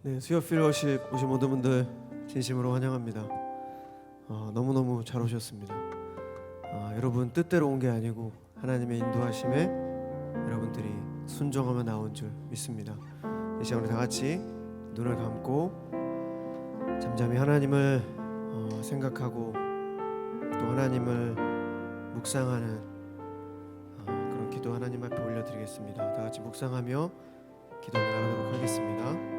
네, 수요 필워십 오신 모든 분들 진심으로 환영합니다. 너무너무 잘 오셨습니다. 여러분 뜻대로 온 게 아니고 하나님의 인도하심에 여러분들이 순종하며 나온 줄 믿습니다. 이 시간 우리 다 같이 눈을 감고 잠잠히 하나님을 생각하고 또 하나님을 묵상하는 그런 기도 하나님 앞에 올려드리겠습니다. 다 같이 묵상하며 기도 나가도록 하겠습니다.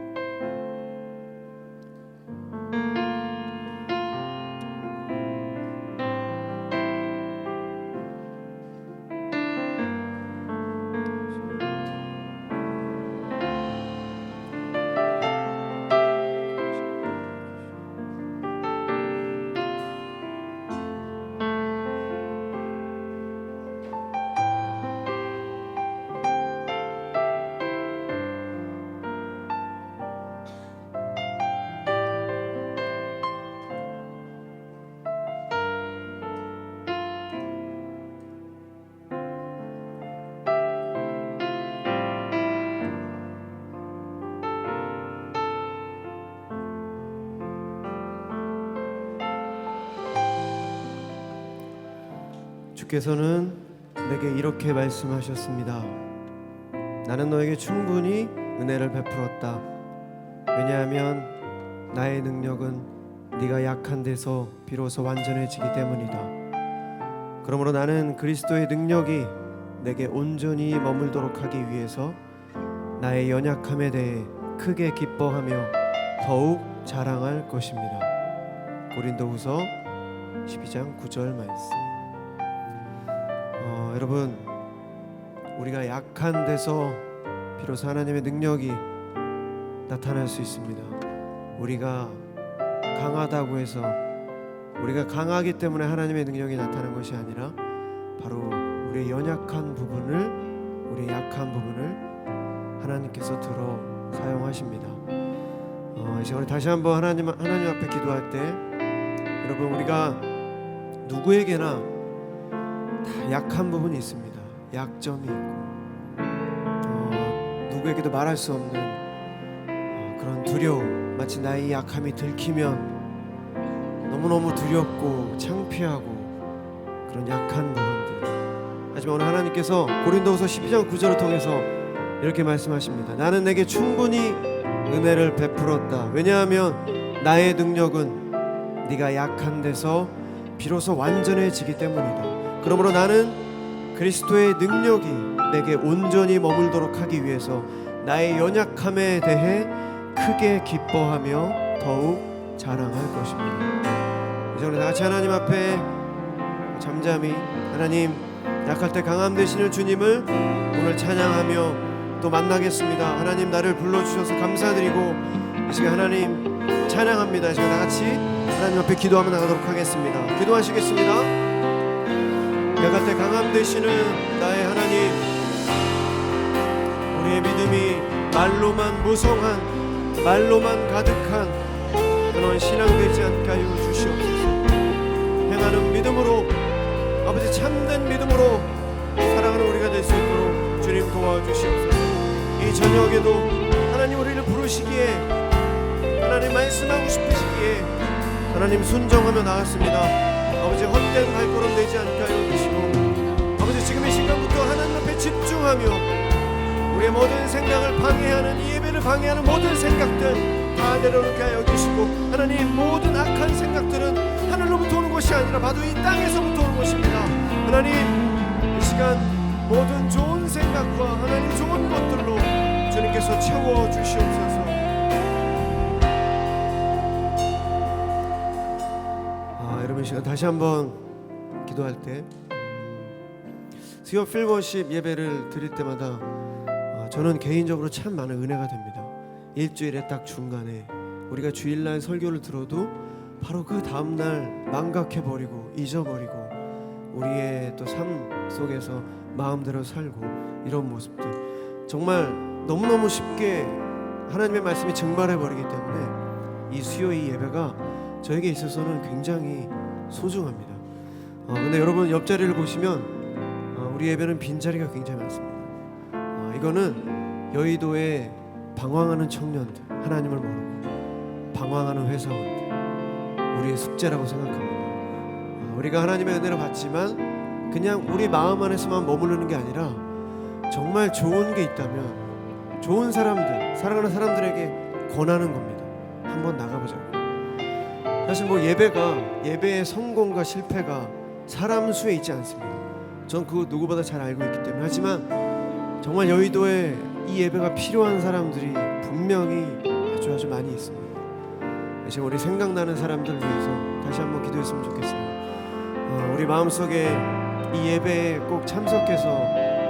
주께서는 내게 이렇게 말씀하셨습니다. 나는 너에게 충분히 은혜를 베풀었다. 왜냐하면 나의 능력은 네가 약한 데서 비로소 완전해지기 때문이다. 그러므로 나는 그리스도의 능력이 내게 온전히 머물도록 하기 위해서 나의 연약함에 대해 크게 기뻐하며 더욱 자랑할 것입니다. 고린도후서 12장 9절 말씀. 여러분, 우리가 약한 데서 비로소 하나님의 능력이 나타날 수 있습니다. 우리가 강하다고 해서 우리가 강하기 때문에 하나님의 능력이 나타나는 것이 아니라 바로 우리의 연약한 부분을, 우리의 약한 부분을 하나님께서 들어 사용하십니다. 이 시간에 다시 한번 하나님 앞에 기도할 때 여러분, 우리가 누구에게나 다 약한 부분이 있습니다. 약점이 있고 누구에게도 말할 수 없는 그런 두려움, 마치 나의 약함이 들키면 너무너무 두렵고 창피하고 그런 약한 부분들. 하지만 오늘 하나님께서 고린도후서 12장 9절을 통해서 이렇게 말씀하십니다. 나는 내게 충분히 은혜를 베풀었다. 왜냐하면 나의 능력은 네가 약한 데서 비로소 완전해지기 때문이다. 그러므로 나는 그리스도의 능력이 내게 온전히 머물도록 하기 위해서 나의 연약함에 대해 크게 기뻐하며 더욱 자랑할 것입니다. 이제 우리 다같이 하나님 앞에 잠잠히 하나님, 약할 때 강함 되시는 주님을 오늘 찬양하며 또 만나겠습니다. 하나님, 나를 불러주셔서 감사드리고 이 시간 하나님 찬양합니다. 이 시간 다같이 하나님 앞에 기도하며 나가도록 하겠습니다. 기도하시겠습니다. 약할 때 강함 되시는 나의 하나님, 우리의 믿음이 말로만 무성한, 말로만 가득한 그런 신앙 되지 않게 하여 주시옵소서. 행하는 믿음으로, 아버지 참된 믿음으로 살아가는 우리가 될 수 있도록 주님 도와주시옵소서. 이 저녁에도 하나님 우리를 부르시기에, 하나님 말씀하고 싶으시기에 하나님 순종하며 나왔습니다. 아버지, 헛된 발걸음 되지 않게 하여 주시고, 아버지 지금 이 시간부터 하나님 앞에 집중하며 우리의 모든 생각을 방해하는, 이 예배를 방해하는 모든 생각들 다 내려놓게 하여 주시고, 하나님 모든 악한 생각들은 하늘로부터 오는 것이 아니라 바로 이 땅에서부터 오는 것입니다. 하나님, 이 시간 모든 좋은 생각과 하나님 좋은 것들로 주님께서 채워주시옵소서. 여러분, 이 시간 다시 한번 기도할 때 수요 필워십 예배를 드릴 때마다 저는 개인적으로 참 많은 은혜가 됩니다. 일주일에 딱 중간에 우리가 주일날 설교를 들어도 바로 그 다음날 망각해버리고 잊어버리고 우리의 또 삶 속에서 마음대로 살고 이런 모습들, 정말 너무너무 쉽게 하나님의 말씀이 증발해버리기 때문에 이 수요 이 예배가 저에게 있어서는 굉장히 소중합니다. 근데 여러분 옆자리를 보시면 우리 예배는 빈자리가 굉장히 많습니다. 이거는 여의도의 방황하는 청년들, 하나님을 모르고 방황하는 회사원들, 우리의 숙제라고 생각합니다. 우리가 하나님의 은혜를 받지만 그냥 우리 마음 안에서만 머무르는 게 아니라 정말 좋은 게 있다면 좋은 사람들, 사랑하는 사람들에게 권하는 겁니다. 한번 나가보자고. 사실 뭐 예배의 성공과 실패가 사람 수에 있지 않습니다. 전 그거 누구보다 잘 알고 있기 때문에. 하지만 정말 여의도에 이 예배가 필요한 사람들이 분명히 아주 많이 있습니다. 지금 우리 생각나는 사람들 위해서 다시 한번 기도했으면 좋겠어요. 우리 마음속에 이 예배에 꼭 참석해서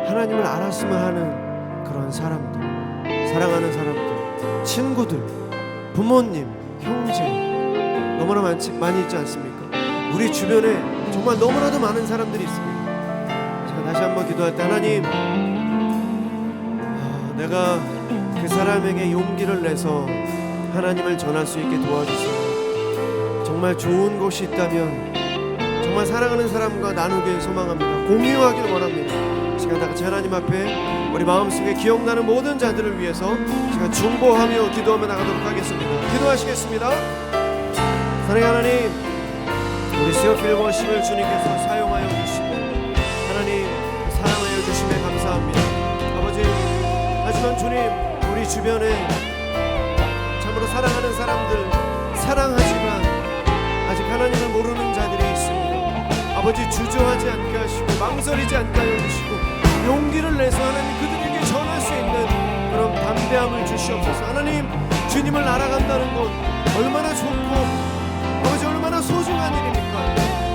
하나님을 알았으면 하는 그런 사람들, 사랑하는 사람들, 친구들, 부모님, 형제 너무나 많이 있지 않습니까? 우리 주변에 정말 너무나도 많은 사람들이 있습니다. 제가 다시 한번 기도할 때 하나님, 내가 그 사람에게 용기를 내서 하나님을 전할 수 있게 도와주세요. 정말 좋은 곳이 있다면 정말 사랑하는 사람과 나누길 소망합니다. 공유하길 원합니다. 시간 다 같이 하나님 앞에 우리 마음속에 기억나는 모든 자들을 위해서 제가 중보하며 기도하며 나가도록 하겠습니다. 기도하시겠습니다. 사랑의 하나님, 우리 시어필 워십을 주님께서 사용하여 주시고 하나님 사랑하여 주심에 감사합니다. 아버지, 하지만 주님, 우리 주변에 참으로 사랑하는 사람들, 사랑하지만 아직 하나님을 모르는 자들이 있습니다. 아버지, 주저하지 않게 하시고 망설이지 않게 하여 주시고 용기를 내서 하나님 그들에게 전할 수 있는 그런 담대함을 주시옵소서. 하나님, 주님을 알아간다는 것 얼마나 좋고 아버지 얼마나 소중한 일입니까?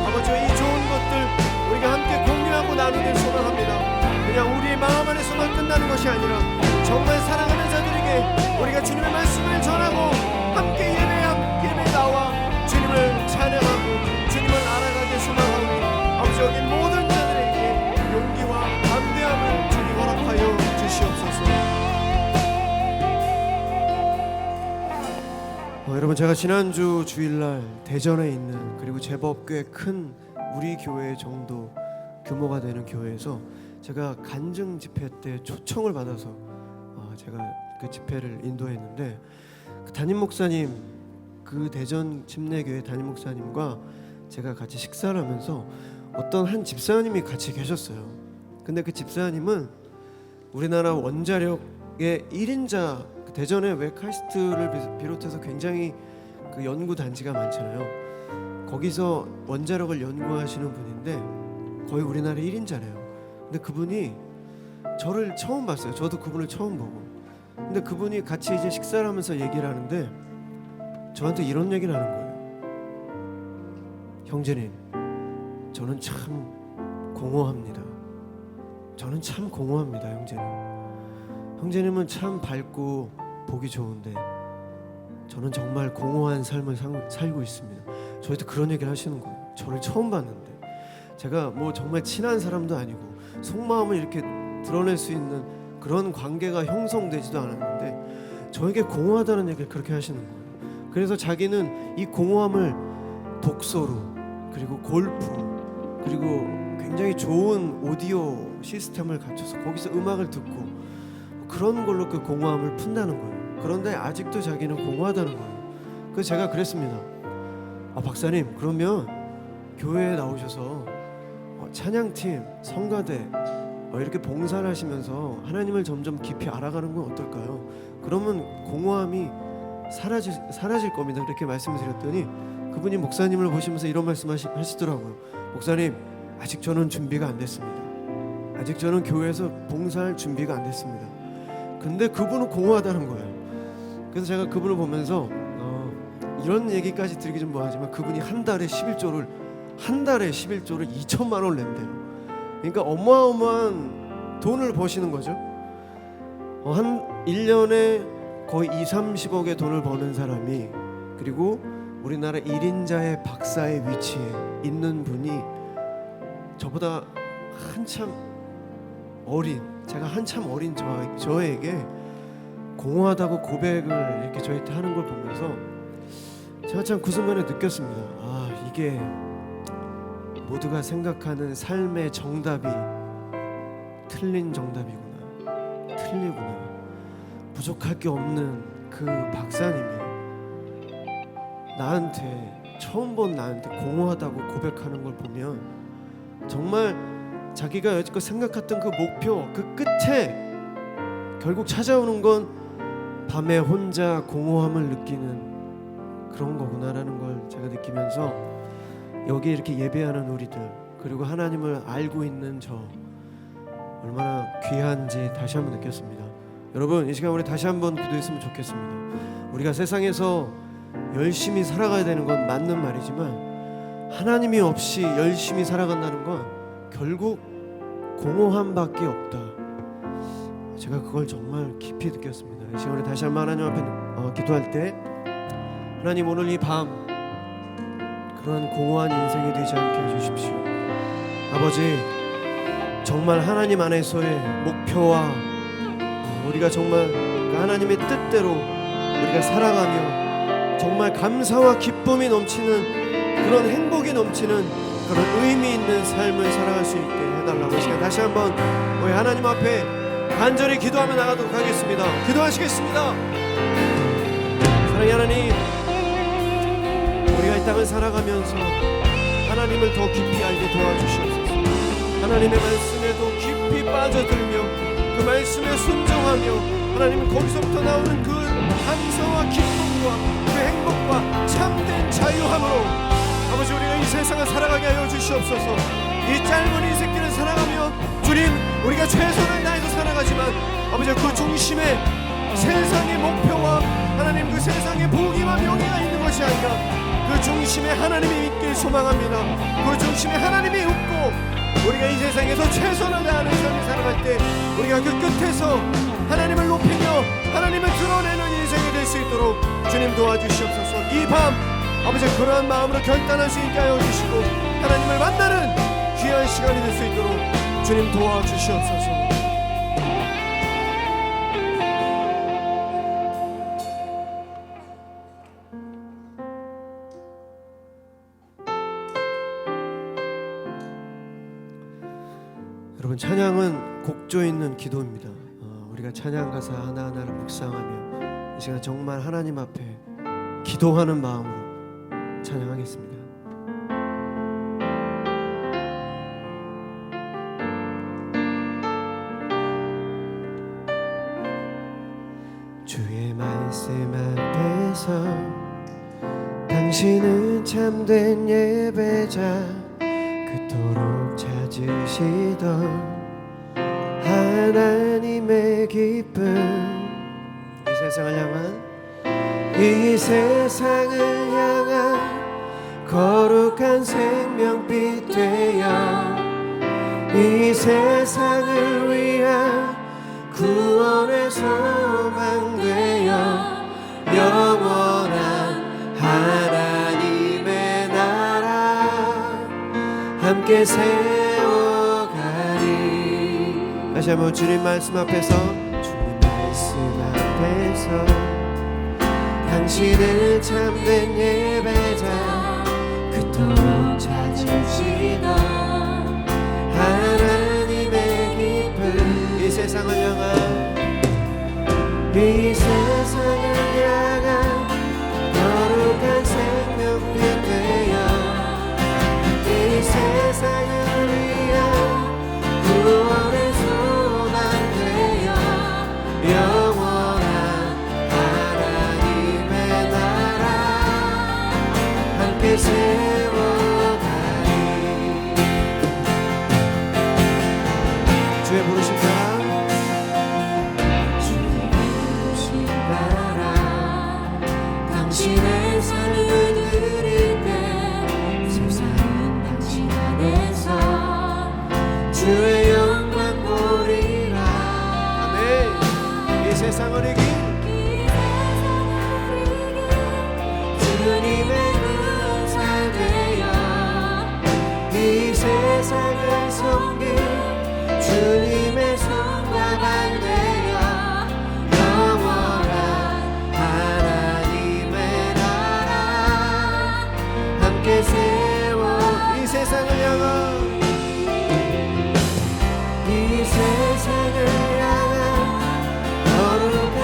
아버지, 이 좋은 것들 우리가 함께 공유하고 나누길 소망합니다. 그냥 우리의 마음 안에서만 끝나는 것이 아니라 정말 사랑하는 자들에게 우리가 주님의 말씀을 전하고 함께 예배에 나와 주님을 찬양하고 주님을 알아가길 소망하오니 아버지, 여기 모든 자들에게 용기와 담대함을 주님 허락하여 주시옵소서. 여러분, 제가 지난주 주일날 대전에 있는, 그리고 제법 꽤 큰 우리 교회 정도 규모가 되는 교회에서 제가 간증 집회 때 초청을 받아서 제가 그 집회를 인도했는데, 그 담임 목사님, 그 대전 침례교회 담임 목사님과 제가 같이 식사를 하면서 어떤 한 집사님이 같이 계셨어요. 근데 그 집사님은 우리나라 원자력의 1인자, 대전에 웨카이스트를 비롯해서 굉장히 그 연구 단지가 많잖아요. 거기서 원자력을 연구하시는 분인데 거의 우리나라 1인자래요. 근데 그분이 저를 처음 봤어요. 저도 그분을 처음 보고. 근데 그분이 같이 이제 식사를 하면서 얘기를 하는데 저한테 이런 얘기를 하는 거예요. 형제님, 저는 참 공허합니다. 저는 참 공허합니다, 형제님. 형제님은 참 밝고 보기 좋은데 저는 정말 공허한 삶을 살고 있습니다. 저한테 그런 얘기를 하시는 거예요. 저를 처음 봤는데 제가 뭐 정말 친한 사람도 아니고 속마음을 이렇게 드러낼 수 있는 그런 관계가 형성되지도 않았는데 저에게 공허하다는 얘기를 그렇게 하시는 거예요. 그래서 자기는 이 공허함을 독서로, 그리고 골프, 그리고 굉장히 좋은 오디오 시스템을 갖춰서 거기서 음악을 듣고 그런 걸로 그 공허함을 푼다는 거예요. 그런데 아직도 자기는 공허하다는 거예요. 그래서 제가 그랬습니다. 박사님, 그러면 교회에 나오셔서 찬양팀, 성가대 이렇게 봉사를 하시면서 하나님을 점점 깊이 알아가는 건 어떨까요? 그러면 공허함이 사라질 겁니다. 그렇게 말씀을 드렸더니 그분이 목사님을 보시면서 이런 말씀하시더라고요. 목사님, 아직 저는 준비가 안 됐습니다. 아직 저는 교회에서 봉사할 준비가 안 됐습니다. 근데 그분은 공허하다는 거예요. 그래서 제가 그분을 보면서 이런 얘기까지 드리기 좀 뭐하지만 그분이 한 달에 11조를 2천만 원을 낸대요. 그러니까 어마어마한 돈을 버시는 거죠. 한 1년에 거의 2-30억의 돈을 버는 사람이, 그리고 우리나라 1인자의 박사의 위치에 있는 분이 저보다 한참 어린, 제가 한참 어린 저에게 공허하다고 고백을 이렇게 저한테 하는 걸 보면서 제가 참 그 순간에 느꼈습니다. 이게 모두가 생각하는 삶의 정답이 틀린 정답이구나, 틀리구나. 부족할 게 없는 그 박사님이 처음 본 나한테 공허하다고 고백하는 걸 보면 정말 자기가 여지껏 생각했던 그 목표 그 끝에 결국 찾아오는 건 밤에 혼자 공허함을 느끼는 그런 거구나라는 걸 제가 느끼면서 여기 이렇게 예배하는 우리들 그리고 하나님을 알고 있는 저 얼마나 귀한지 다시 한번 느꼈습니다. 여러분 이 시간 우리 다시 한번 기도했으면 좋겠습니다. 우리가 세상에서 열심히 살아가야 되는 건 맞는 말이지만 하나님이 없이 열심히 살아간다는 건 결국 공허함밖에 없다. 제가 그걸 정말 깊이 느꼈습니다. 이 시간 우리 다시 한번 하나님 앞에 기도할 때 하나님 오늘 이 밤 그런 공허한 인생이 되지 않게 해주십시오. 아버지 정말 하나님 안에서의 목표와 우리가 정말 그 하나님의 뜻대로 우리가 살아가며 정말 감사와 기쁨이 넘치는 그런 행복이 넘치는 그런 의미 있는 삶을 살아갈 수 있게 해달라고 이 시간 다시 한번 우리 하나님 앞에 간절히 기도하며 나가도록 하겠습니다. 기도하시겠습니다. 사랑의 하나님 우리가 이 땅을 살아가면서 하나님을 더 깊이 알게 도와주시옵소서. 하나님의 말씀에 더 깊이 빠져들며 그 말씀에 순종하며 하나님은 거기서부터 나오는 그 감사와 기쁨과 그 행복과 참된 자유함으로 아버지 우리가 이 세상을 살아가게 하여 주시옵소서. 이 짧은 인생길을 살아가며 주님 우리가 최선을 다해서 살아가지만 아버지 그 중심에 세상의 목표와 하나님 그 세상의 복이와 명예가 있는 것이 아니라 그 중심에 하나님이 있길 소망합니다. 그 중심에 하나님이 있고 우리가 이 세상에서 최선을 다하는 삶을 살아갈 때 우리가 그 끝에서 하나님을 높이며 하나님을 드러내는 인생이 될 수 있도록 주님 도와주시옵소서. 이 밤 아버지 그러한 마음으로 결단할 수 있게 하여 주시고 하나님을 만나는 귀한 시간이 될 수 있도록 주님 도와주시옵소서. 여러분 찬양은 곡조 있는 기도입니다. 우리가 찬양 가사 하나하나를 묵상하며 이 시간 정말 하나님 앞에 기도하는 마음으로 찬양하겠습니다. 주의 말씀 앞에서 당신은 참된 예배자 그토록 찾으시던 하나님의 기쁨 이 세상을 향한 거룩한 생명빛 되어 이 세상을 위한 구원의 소망 되어 영원한 하나님의 나라 함께 세워가리. 다시 한번 주님 말씀 앞에서 당신은 참된 예배자 그토록 찾으시던 하나님의 기쁨 이 세상을 향한 거룩한 생명빛 되어 이 세상을 위한 구원의 소망 되어 영원한 하나님의 나라 함께 세워가리. 주의 부르신 바람 당신의 삶을 드릴 때 세상은 당신 안에서 주의 영광 보리라. 아멘. 이 세상을 이긴 주님의 군사 되어 이 세상을 섬길 주님의 손과 발 되어 영원한 하나님의 나라 함께 세워 이 세상을 향한 거룩한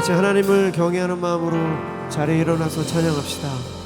같이 하나님을 경외하는 마음으로 자리에 일어나서 찬양합시다.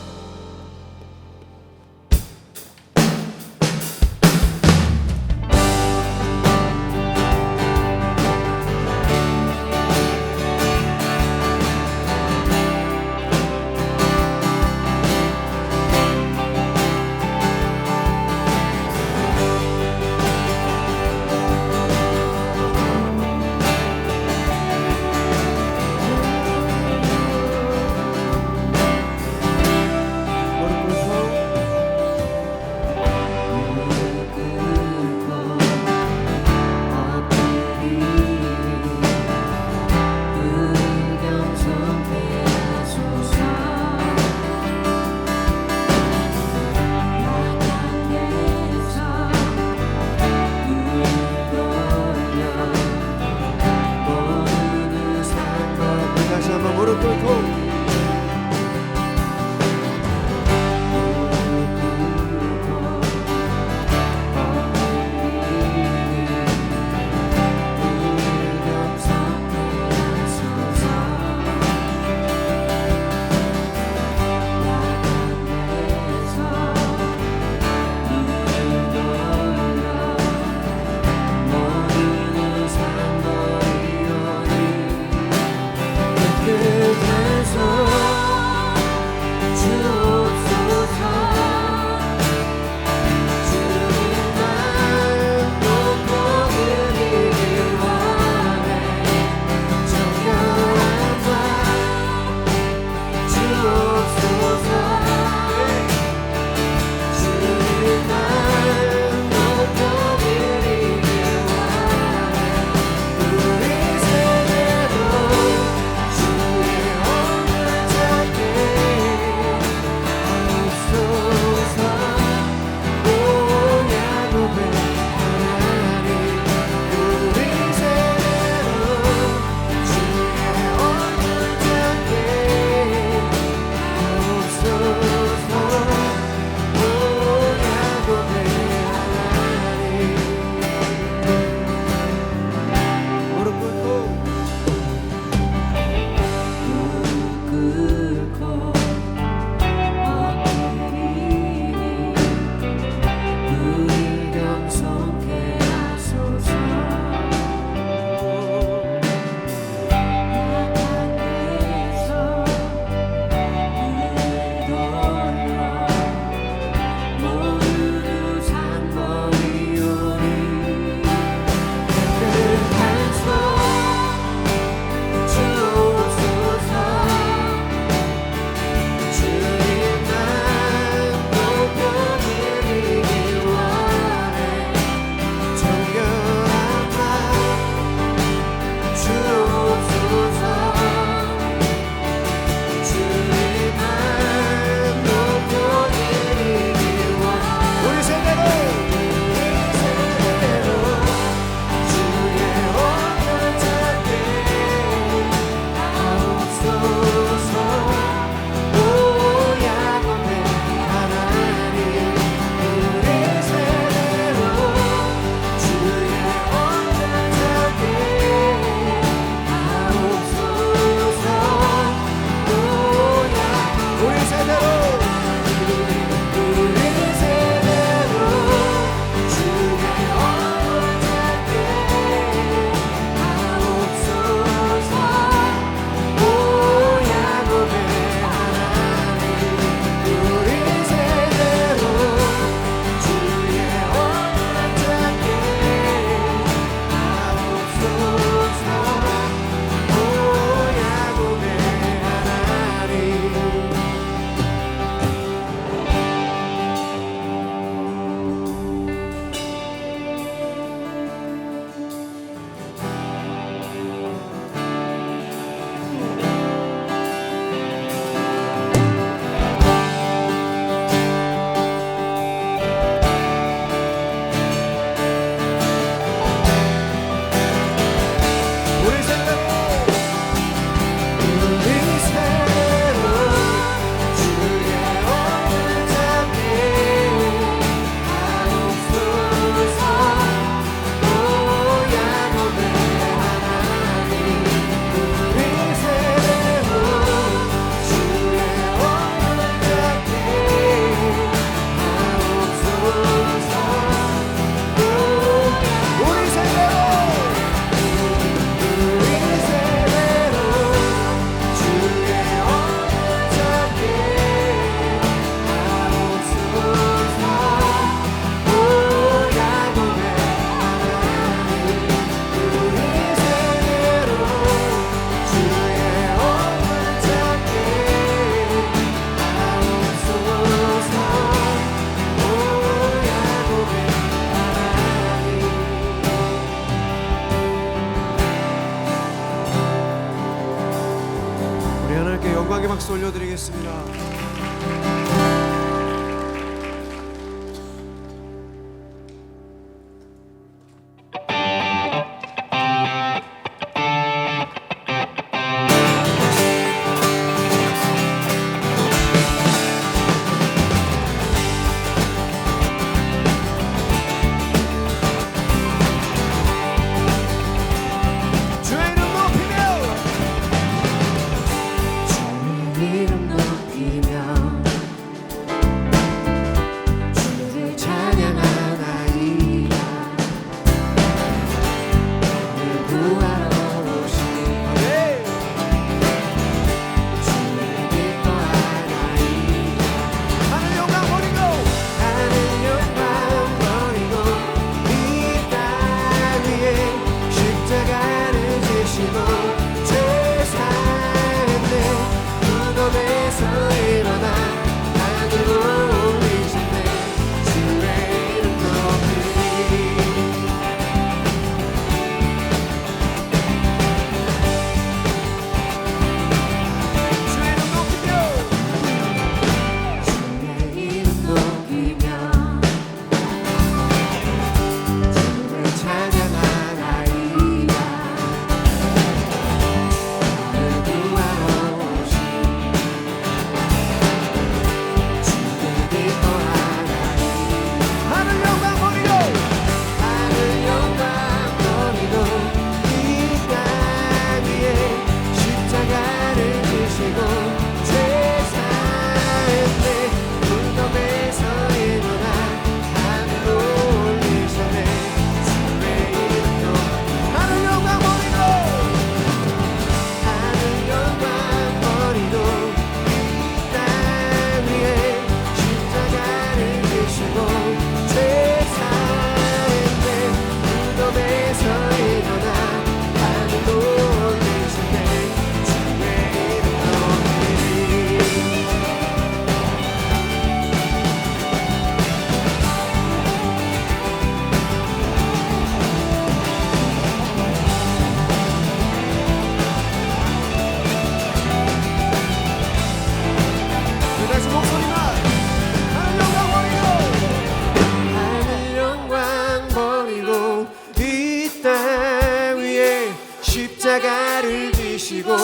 십자가를 지시고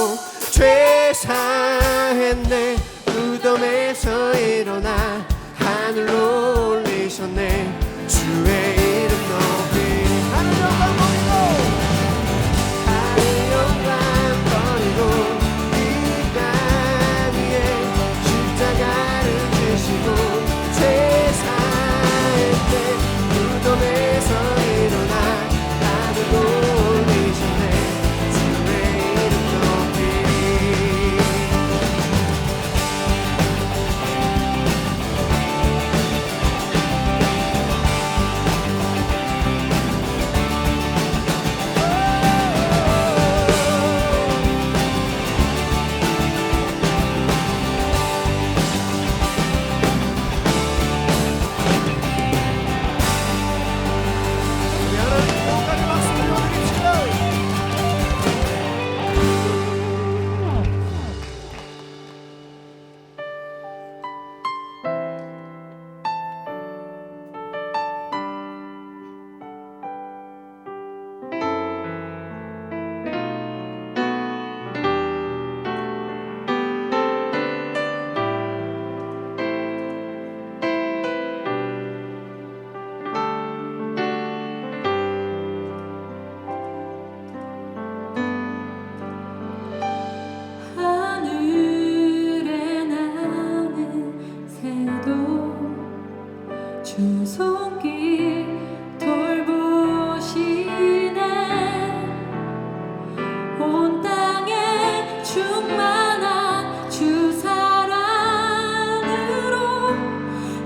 죄 사했네. 무덤에서 일어나 하늘로 올리셨네. 주의 이름 높이 하늘 영광 버리고 하늘 영광 버리고 이 땅 위에 십자가를 지시고 죄 사했네. 무덤에서 일어나 하늘로 올리셨네. 주의 이름 높이 주 손길 돌보시네. 온 땅에 충만한 주 사랑으로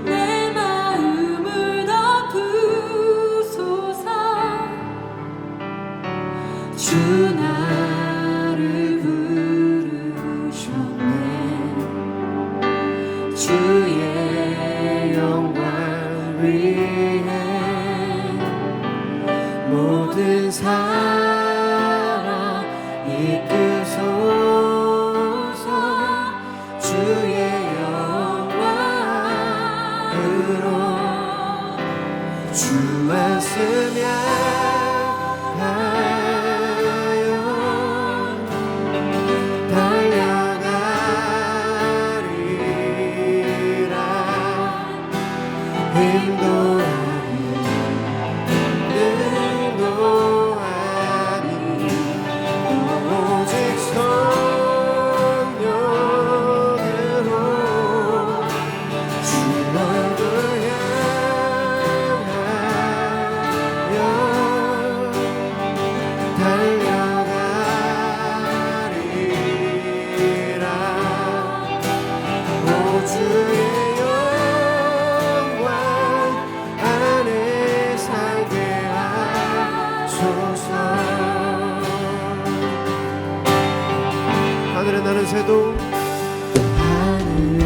내 마음을 덮으소서. 주 나를 부르셨네. 주의 영광 위해 모든 사랑 이끄소서. 주의 영광 힘도 아니 능도 아니 오직 성령으로 주 얼굴 향하여 달려가리라. 오 주의 영광 안에 살게 하소서. 하늘에 나는 새도 하늘에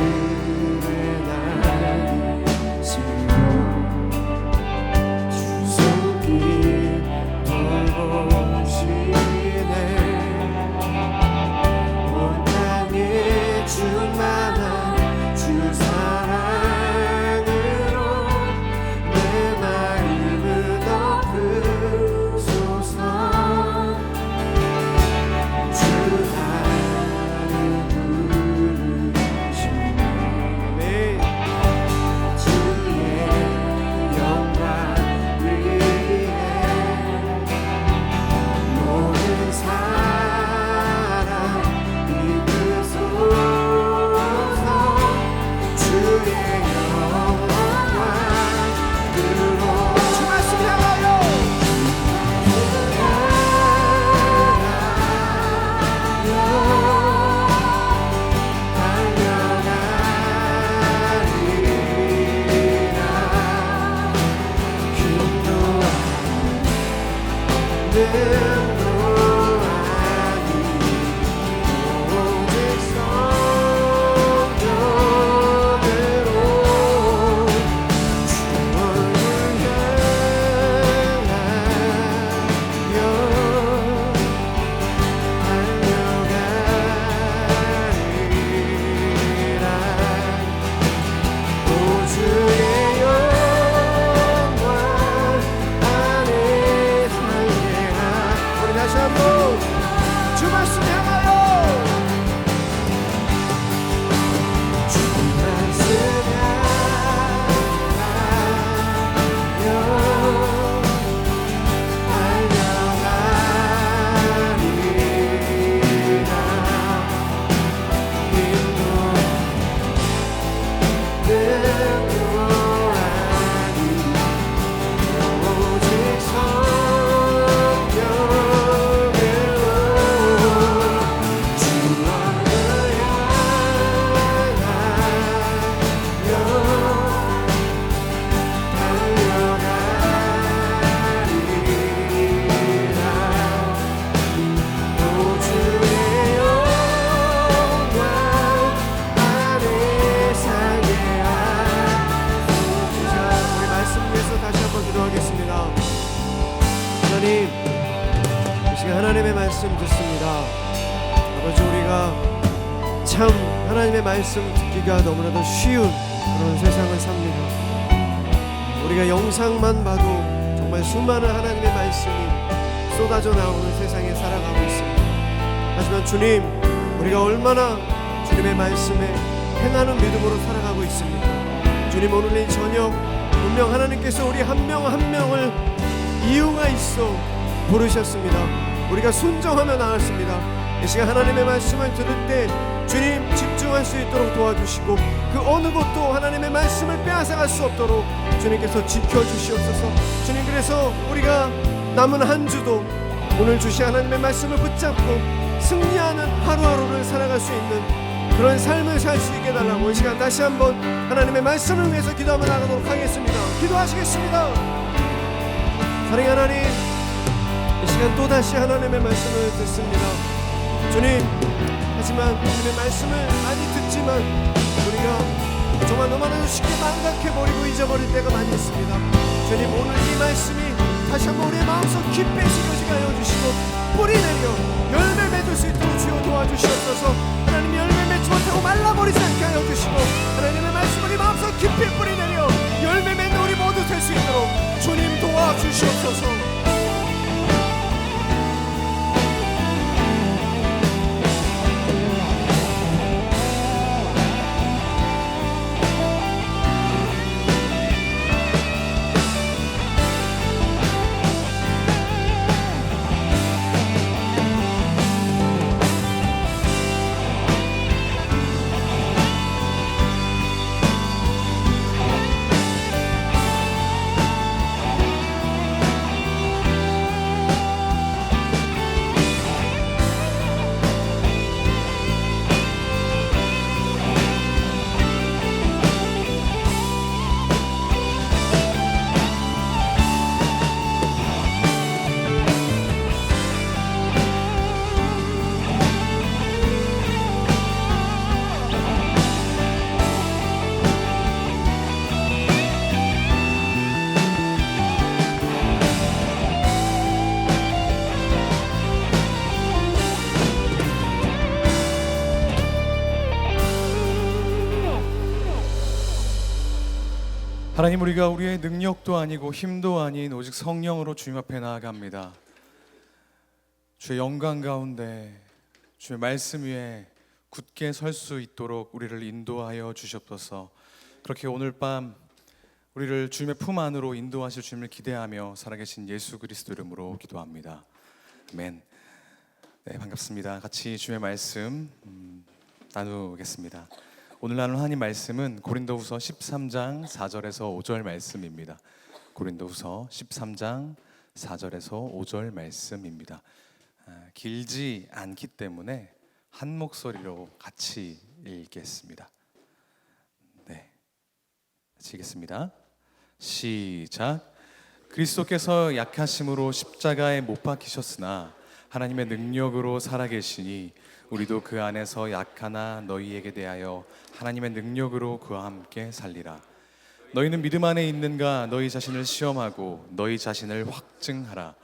나는 새도 주 손길 돌보시네. 온 땅에 충만한 주 사랑으로 내 마음을 덮으소서. 주 나를 부르시네. 주의 영광 위에 모든 사랑 이끄소서. 주의 영광으로 주 말씀 향하여 달려가리라. 힘도 아니 능도 아니 오직 성령으로 주 얼굴 향하여 달려가리라. 오 주의 영광 안에 살게 우리 다시 한번 주 말씀 향하여 주 말씀 향하여 달려가리라. 힘도 능도 아니 오직 성령으로 주 얼굴 향하여 달려가리라. 오 주의 영광 안에 살게 하소서. 우리 말씀 위해서 다시 한번 기도하겠습니다. 하나님, 이 시간 하나님의 말씀 듣습니다. 아버지, 우리가 참 하나님의 말씀 듣기가 너무나도 쉬운 그런 세상을 삽니다. 우리가 영상만 봐도 정말 수많은 하나님의 말씀이 쏟아져 나오는 세상에 살아가고 있습니다. 하지만 주님, 우리가 얼마나 주님의 말씀에 행하는 믿음으로 살아가고 있습니까? 주님, 오늘 이 저녁 분명 하나님께서 우리 한 명 한 명을 이유가 있어 부르셨습니다. 우리가 순종하며 나왔습니다. 이 시간 하나님의 말씀을 들을 때 주님 집중할 수 있도록 도와주시고 그 어느 것도 하나님의 말씀을 빼앗아갈 수 없도록 주님께서 지켜주시옵소서. 주님, 그래서 우리가 남은 한 주도 오늘 주신 하나님의 말씀을 붙잡고 승리하는 하루하루를 살아갈 수 있는 그런 삶을 살 수 있게 달라고 이 시간 다시 한번 하나님의 말씀을 위해서 기도하며 나가도록 하겠습니다. 기도하시겠습니다. 사랑의 하나님, 이 시간 또다시 하나님의 말씀을 듣습니다. 주님, 하지만 주님의 말씀을 많이 듣지만 우리가 정말 너무나도 쉽게 망각해버리고 잊어버릴 때가 많이 있습니다. 주님, 오늘 이 말씀이 다시 한번 우리의 마음속 깊이 새겨지게 하여 주시고 뿌리 내려 열매 맺을 수 있도록 주여 도와주시옵소서. 하나님, 열매 맺지 못하고 말라버리지 않게 하여 주시고 하나님의 말씀을 우리 마음속 깊이 뿌리 내려 열매 맺는 우리 모두 될 수 있도록 주님 도와주시옵소서. 하나님, 우리가 우리의 능력도 아니고 힘도 아닌 오직 성령으로 주님 앞에 나아갑니다. 주의 영광 가운데 주의 말씀 위에 굳게 설 수 있도록 우리를 인도하여 주시옵소서. 그렇게 오늘 밤 우리를 주님의 품 안으로 인도하실 주님을 기대하며 살아계신 예수 그리스도 이름으로 기도합니다. 아멘. 네, 반갑습니다. 같이 주의 말씀 나누겠습니다. 오늘 나눌 하나님 말씀은 고린도후서 13장 4절에서 5절 말씀입니다. 고린도후서 13장 4절에서 5절 말씀입니다. 길지 않기 때문에 한 목소리로 같이 읽겠습니다. 네, 같이 읽겠습니다. 시작. 그리스도께서 약하심으로 십자가에 못 박히셨으나 하나님의 능력으로 살아계시니 우리도 그 안에서 약하나 너희에게 대하여 하나님의 능력으로 그와 함께 살리라. 너희는 믿음 안에 있는가? 너희 자신을 시험하고 너희 자신을 확증하라.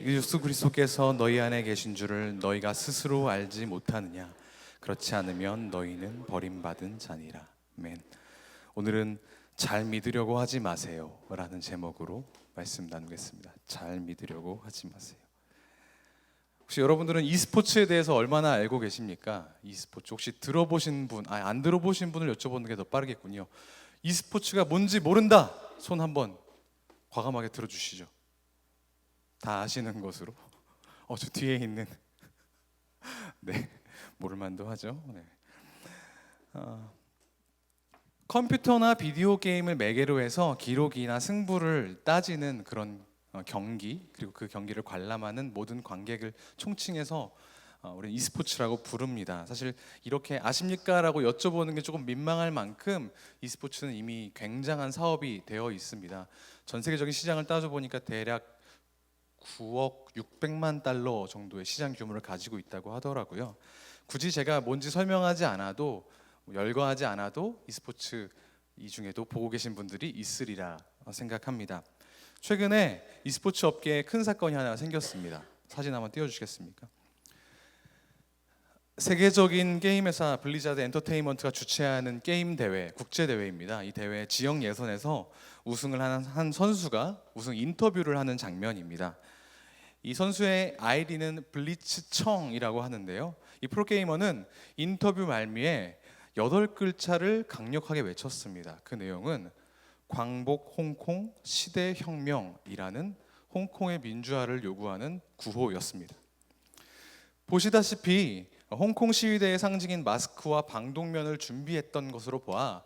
예수 그리스도께서 너희 안에 계신 줄을 너희가 스스로 알지 못하느냐? 그렇지 않으면 너희는 버림받은 자니라. 아멘. 오늘은 잘 믿으려고 하지 마세요 라는 제목으로 말씀 나누겠습니다. 잘 믿으려고 하지 마세요. 혹시 여러분들은 e스포츠에 대해서 얼마나 알고 계십니까? e스포츠 혹시 들어보신 분, 안 들어보신 분을 여쭤보는 게 더 빠르겠군요. e스포츠가 뭔지 모른다, 손 한번 과감하게 들어주시죠. 다 아시는 것으로. 저 뒤에 있는 네, 모를만도 하죠. 네. 컴퓨터나 비디오 게임을 매개로 해서 기록이나 승부를 따지는 그런 경기, 그리고 그 경기를 관람하는 모든 관객을 총칭해서 우리 e스포츠라고 부릅니다. 사실 이렇게 아십니까? 라고 여쭤보는 게 조금 민망할 만큼 e스포츠는 이미 굉장한 사업이 되어 있습니다. 전 세계적인 시장을 따져보니까 대략 9억 600만 달러 정도의 시장 규모를 가지고 있다고 하더라고요. 굳이 제가 뭔지 설명하지 않아도, 열거하지 않아도 e스포츠 이 중에도 보고 계신 분들이 있으리라 생각합니다. 최근에 e스포츠 업계에 큰 사건이 하나 생겼습니다. 사진 한번 띄워주시겠습니까? 세계적인 게임 회사 블리자드 엔터테인먼트가 주최하는 게임 대회, 국제 대회입니다. 이 대회 지역 예선에서 우승을 한 선수가 우승 인터뷰를 하는 장면입니다. 이 선수의 아이디는 블리츠청이라고 하는데요. 이 프로게이머는 인터뷰 말미에 8글자를 강력하게 외쳤습니다. 그 내용은 광복 홍콩 시대혁명이라는 홍콩의 민주화를 요구하는 구호였습니다. 보시다시피 홍콩 시위대의 상징인 마스크와 방독면을 준비했던 것으로 보아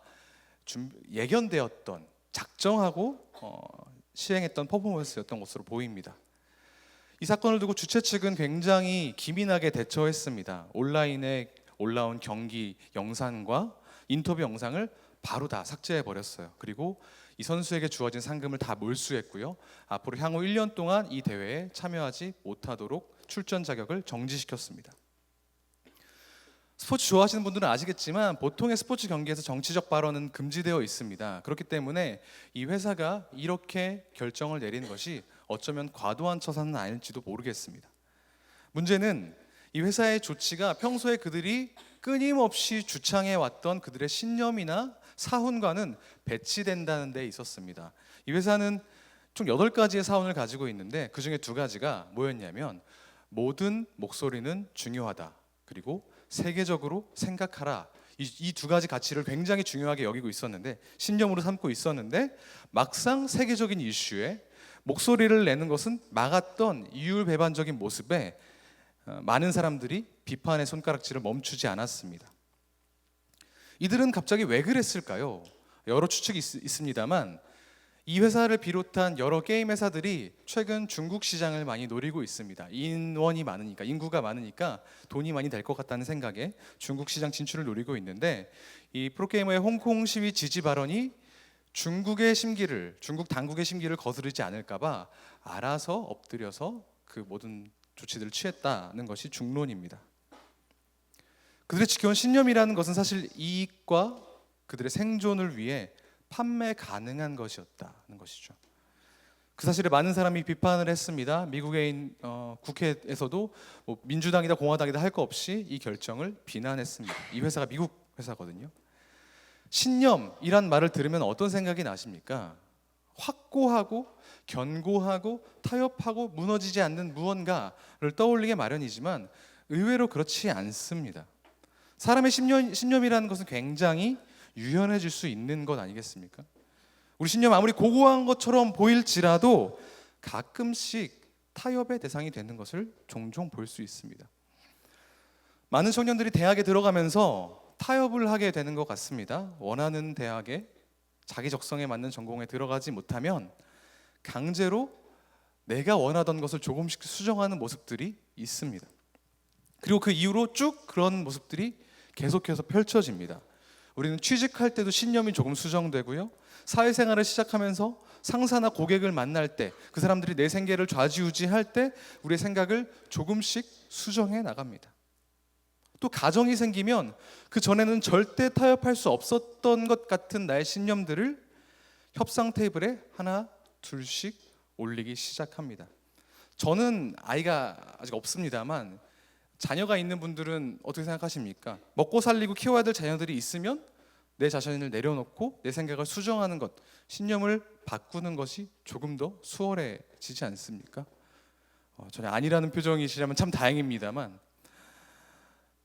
예견되었던, 작정하고 시행했던 퍼포먼스였던 것으로 보입니다. 이 사건을 두고 주최 측은 굉장히 기민하게 대처했습니다. 온라인에 올라온 경기 영상과 인터뷰 영상을 바로 다 삭제해 버렸어요. 그리고 이 선수에게 주어진 상금을 다 몰수했고요. 앞으로 향후 1년 동안 이 대회에 참여하지 못하도록 출전 자격을 정지시켰습니다. 스포츠 좋아하시는 분들은 아시겠지만 보통의 스포츠 경기에서 정치적 발언은 금지되어 있습니다. 그렇기 때문에 이 회사가 이렇게 결정을 내린 것이 어쩌면 과도한 처사는 아닐지도 모르겠습니다. 문제는 이 회사의 조치가 평소에 그들이 끊임없이 주창해 왔던 그들의 신념이나 사훈과는 배치된다는 데 있었습니다. 이 회사는 총 8가지의 사훈을 가지고 있는데 그 중에 2가지가 뭐였냐면 모든 목소리는 중요하다, 그리고 세계적으로 생각하라. 이 2가지 가치를 굉장히 중요하게 여기고 있었는데, 신념으로 삼고 있었는데, 막상 세계적인 이슈에 목소리를 내는 것은 막았던 이율배반적인 모습에 많은 사람들이 비판의 손가락질을 멈추지 않았습니다. 이들은 갑자기 왜 그랬을까요? 여러 추측이 있습니다만 이 회사를 비롯한 여러 게임 회사들이 최근 중국 시장을 많이 노리고 있습니다. 인원이 많으니까, 인구가 많으니까 돈이 많이 될 것 같다는 생각에 중국 시장 진출을 노리고 있는데, 이 프로게이머의 홍콩 시위 지지 발언이 중국 당국의 심기를 거스르지 않을까봐 알아서 엎드려서 그 모든 조치들을 취했다는 것이 중론입니다. 그들의 지켜온 신념이라는 것은 사실 이익과 그들의 생존을 위해 판매 가능한 것이었다는 것이죠. 그 사실에 많은 사람이 비판을 했습니다. 미국의 국회에서도 민주당이다 공화당이다 할 거 없이 이 결정을 비난했습니다. 이 회사가 미국 회사거든요. 신념이란 말을 들으면 어떤 생각이 나십니까? 확고하고 견고하고 타협하고 무너지지 않는 무언가를 떠올리게 마련이지만 의외로 그렇지 않습니다. 사람의 신념이라는 것은 굉장히 유연해질 수 있는 것 아니겠습니까? 우리 신념 아무리 고고한 것처럼 보일지라도 가끔씩 타협의 대상이 되는 것을 종종 볼 수 있습니다. 많은 청년들이 대학에 들어가면서 타협을 하게 되는 것 같습니다. 원하는 대학에 자기 적성에 맞는 전공에 들어가지 못하면 강제로 내가 원하던 것을 조금씩 수정하는 모습들이 있습니다. 그리고 그 이후로 쭉 그런 모습들이 계속해서 펼쳐집니다. 우리는 취직할 때도 신념이 조금 수정되고요. 사회생활을 시작하면서 상사나 고객을 만날 때 그 사람들이 내 생계를 좌지우지할 때 우리의 생각을 조금씩 수정해 나갑니다. 또 가정이 생기면 그 전에는 절대 타협할 수 없었던 것 같은 나의 신념들을 협상 테이블에 하나 둘씩 올리기 시작합니다. 저는 아이가 아직 없습니다만 자녀가 있는 분들은 어떻게 생각하십니까? 먹고 살리고 키워야 될 자녀들이 있으면 내 자신을 내려놓고 내 생각을 수정하는 것, 신념을 바꾸는 것이 조금 더 수월해지지 않습니까? 전혀 아니라는 표정이시라면 참 다행입니다만,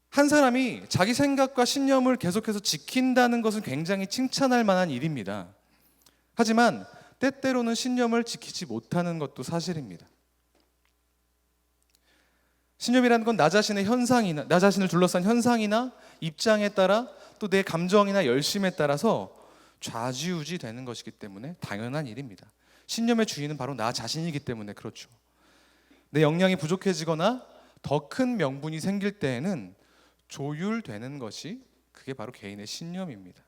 한 사람이 자기 생각과 신념을 계속해서 지킨다는 것은 굉장히 칭찬할 만한 일입니다. 하지만 때때로는 신념을 지키지 못하는 것도 사실입니다. 신념이라는 건 나 자신의 현상이나 나 자신을 둘러싼 현상이나 입장에 따라 또 내 감정이나 열심에 따라서 좌지우지 되는 것이기 때문에 당연한 일입니다. 신념의 주인은 바로 나 자신이기 때문에 그렇죠. 내 역량이 부족해지거나 더 큰 명분이 생길 때에는 조율되는 것이 그게 바로 개인의 신념입니다.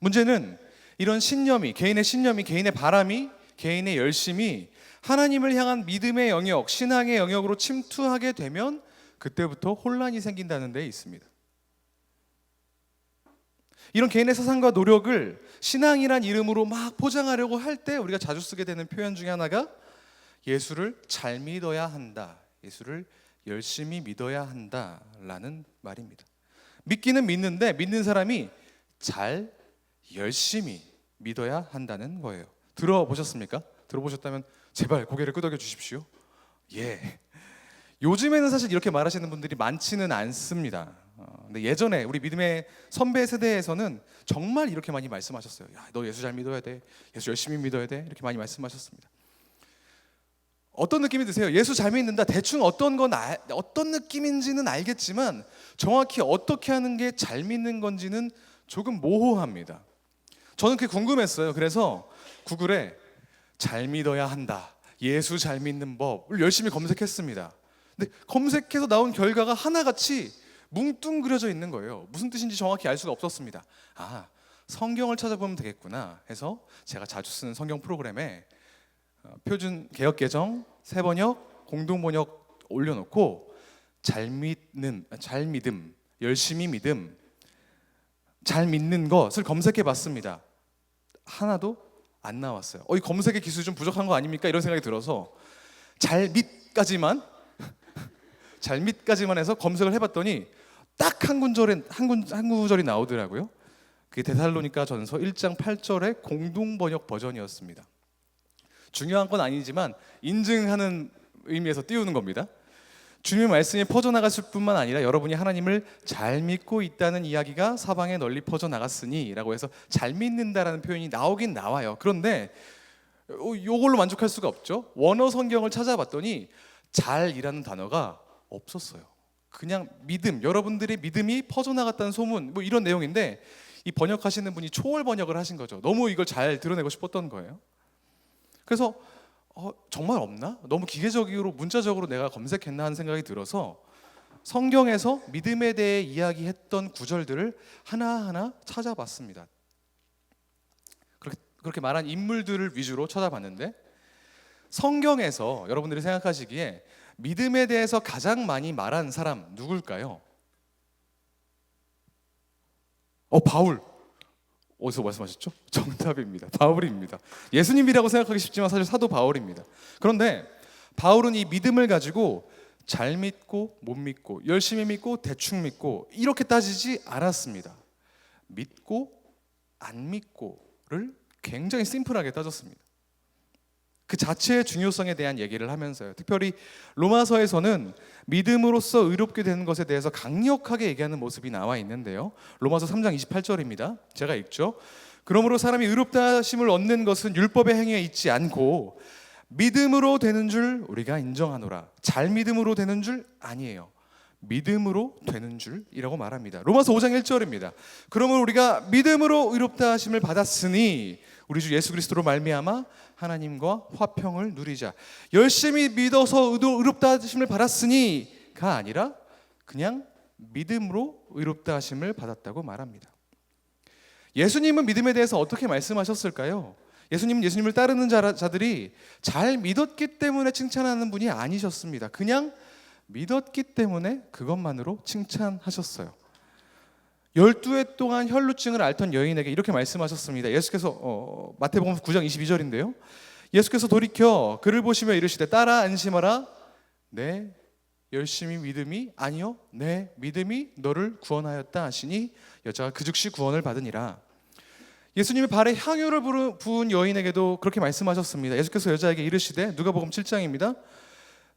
문제는 이런 신념이, 개인의 바람이, 개인의 열심이 하나님을 향한 믿음의 영역, 신앙의 영역으로 침투하게 되면 그때부터 혼란이 생긴다는 데 있습니다. 이런 개인의 사상과 노력을 신앙이란 이름으로 막 포장하려고 할 때 우리가 자주 쓰게 되는 표현 중에 하나가 예수를 잘 믿어야 한다, 예수를 열심히 믿어야 한다라는 말입니다. 믿기는 믿는데 믿는 사람이 잘 열심히 믿어야 한다는 거예요. 들어보셨습니까? 들어보셨다면 제발 고개를 끄덕여 주십시오. 예. 요즘에는 사실 이렇게 말하시는 분들이 많지는 않습니다. 근데 예전에 우리 믿음의 선배 세대에서는 정말 이렇게 많이 말씀하셨어요. 야, 너 예수 잘 믿어야 돼. 예수 열심히 믿어야 돼. 이렇게 많이 말씀하셨습니다. 어떤 느낌이 드세요? 예수 잘 믿는다. 대충 어떤 느낌인지는 알겠지만 정확히 어떻게 하는 게 잘 믿는 건지는 조금 모호합니다. 저는 그게 궁금했어요. 그래서 구글에 잘 믿어야 한다, 예수 잘 믿는 법을 열심히 검색했습니다. 근데 검색해서 나온 결과가 하나같이 뭉뚱그려져 있는 거예요. 무슨 뜻인지 정확히 알 수가 없었습니다. 아, 성경을 찾아보면 되겠구나 해서 제가 자주 쓰는 성경 프로그램에 표준 개역 개정, 새번역, 공동번역 올려놓고 잘 믿음, 열심히 믿음, 잘 믿는 것을 검색해봤습니다. 하나도 안 나왔어요. 이 검색의 기술이 좀 부족한 거 아닙니까? 이런 생각이 들어서 잘 믿까지만 해서 검색을 해봤더니 딱 한 구절이 나오더라고요. 그게 데살로니가 전서 1장 8절의 공동번역 버전이었습니다. 중요한 건 아니지만 인증하는 의미에서 띄우는 겁니다. 주님의 말씀이 퍼져나갔을 뿐만 아니라 여러분이 하나님을 잘 믿고 있다는 이야기가 사방에 널리 퍼져나갔으니 라고 해서 잘 믿는다라는 표현이 나오긴 나와요. 그런데 이걸로 만족할 수가 없죠. 원어 성경을 찾아봤더니 잘이라는 단어가 없었어요. 그냥 믿음, 여러분들의 믿음이 퍼져나갔다는 소문, 뭐 이런 내용인데 이 번역하시는 분이 초월 번역을 하신 거죠. 너무 이걸 잘 드러내고 싶었던 거예요. 그래서 정말 없나? 너무 기계적으로 문자적으로 내가 검색했나 하는 생각이 들어서 성경에서 믿음에 대해 이야기했던 구절들을 하나하나 찾아봤습니다. 그렇게 말한 인물들을 위주로 찾아봤는데 성경에서 여러분들이 생각하시기에 믿음에 대해서 가장 많이 말한 사람 누굴까요? 바울. 어디서 말씀하셨죠? 정답입니다. 바울입니다. 예수님이라고 생각하기 쉽지만 사실 사도 바울입니다. 그런데 바울은 이 믿음을 가지고 잘 믿고 못 믿고 열심히 믿고 대충 믿고 이렇게 따지지 않았습니다. 믿고 안 믿고를 굉장히 심플하게 따졌습니다. 그 자체의 중요성에 대한 얘기를 하면서요. 특별히 로마서에서는 믿음으로써 의롭게 되는 것에 대해서 강력하게 얘기하는 모습이 나와 있는데요. 로마서 3장 28절입니다. 제가 읽죠. 그러므로 사람이 의롭다 하심을 얻는 것은 율법의 행위에 있지 않고 믿음으로 되는 줄 우리가 인정하노라. 잘 믿음으로 되는 줄 아니에요. 믿음으로 되는 줄이라고 말합니다. 로마서 5장 1절입니다. 그러므로 우리가 믿음으로 의롭다 하심을 받았으니 우리 주 예수 그리스도로 말미암아 하나님과 화평을 누리자. 열심히 믿어서 의롭다 하심을 받았으니가 아니라 그냥 믿음으로 의롭다 하심을 받았다고 말합니다. 예수님은 믿음에 대해서 어떻게 말씀하셨을까요? 예수님은 예수님을 따르는 자들이 잘 믿었기 때문에 칭찬하는 분이 아니셨습니다. 그냥 믿었기 때문에 그것만으로 칭찬하셨어요. 12해 동안 혈루증을 앓던 여인에게 이렇게 말씀하셨습니다. 예수께서 마태복음 9장 22절인데요. 예수께서 돌이켜 그를 보시며 이르시되 따라 안심하라. 내 열심히 믿음이 아니요 내 믿음이 너를 구원하였다 하시니 여자가 그 즉시 구원을 받으니라. 예수님의 발에 향유를 부은 여인에게도 그렇게 말씀하셨습니다. 예수께서 여자에게 이르시되 누가복음 7장입니다.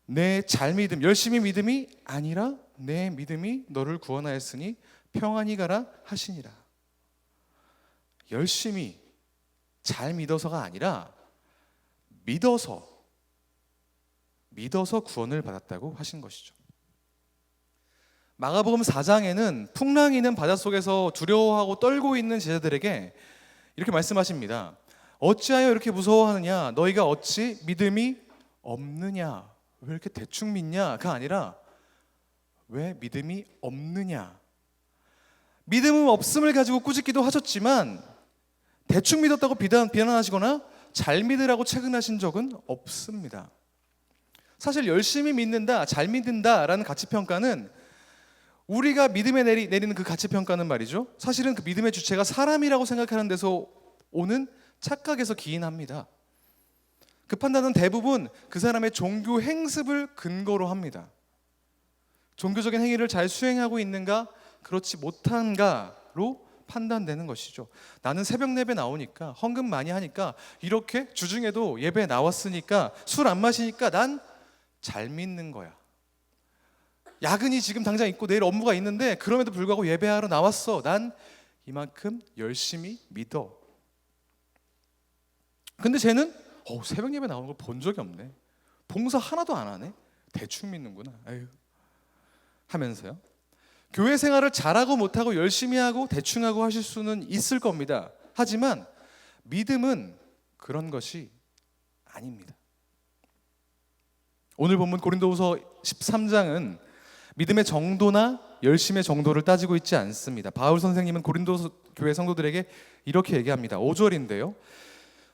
내 잘 믿음, 열심히 믿음이 아니라 내 믿음이 너를 구원하였으니 평안히 가라 하시니라. 열심히 잘 믿어서가 아니라 믿어서 구원을 받았다고 하신 것이죠. 마가복음 4장에는 풍랑이는 바닷속에서 두려워하고 떨고 있는 제자들에게 이렇게 말씀하십니다. 어찌하여 이렇게 무서워하느냐? 너희가 어찌 믿음이 없느냐? 왜 이렇게 대충 믿냐가 아니라 왜 믿음이 없느냐? 믿음은 없음을 가지고 꾸짖기도 하셨지만 대충 믿었다고 비난하시거나 잘 믿으라고 체근하신 적은 없습니다. 사실 열심히 믿는다, 잘 믿는다라는 가치평가는 우리가 믿음에 내리는 그 가치평가는 말이죠. 사실은 그 믿음의 주체가 사람이라고 생각하는 데서 오는 착각에서 기인합니다. 그 판단은 대부분 그 사람의 종교 행습을 근거로 합니다. 종교적인 행위를 잘 수행하고 있는가, 그렇지 못한가로 판단되는 것이죠. 나는 새벽 예배 나오니까, 헌금 많이 하니까, 이렇게 주중에도 예배 나왔으니까, 술 안 마시니까 난 잘 믿는 거야. 야근이 지금 당장 있고 내일 업무가 있는데 그럼에도 불구하고 예배하러 나왔어. 난 이만큼 열심히 믿어. 근데 쟤는 새벽 예배 나오는 걸 본 적이 없네. 봉사 하나도 안 하네. 대충 믿는구나. 아유. 하면서요. 교회 생활을 잘하고 못하고 열심히 하고 대충 하고 하실 수는 있을 겁니다. 하지만 믿음은 그런 것이 아닙니다. 오늘 본문 고린도후서 13장은 믿음의 정도나 열심의 정도를 따지고 있지 않습니다. 바울 선생님은 고린도 교회 성도들에게 이렇게 얘기합니다. 5절인데요.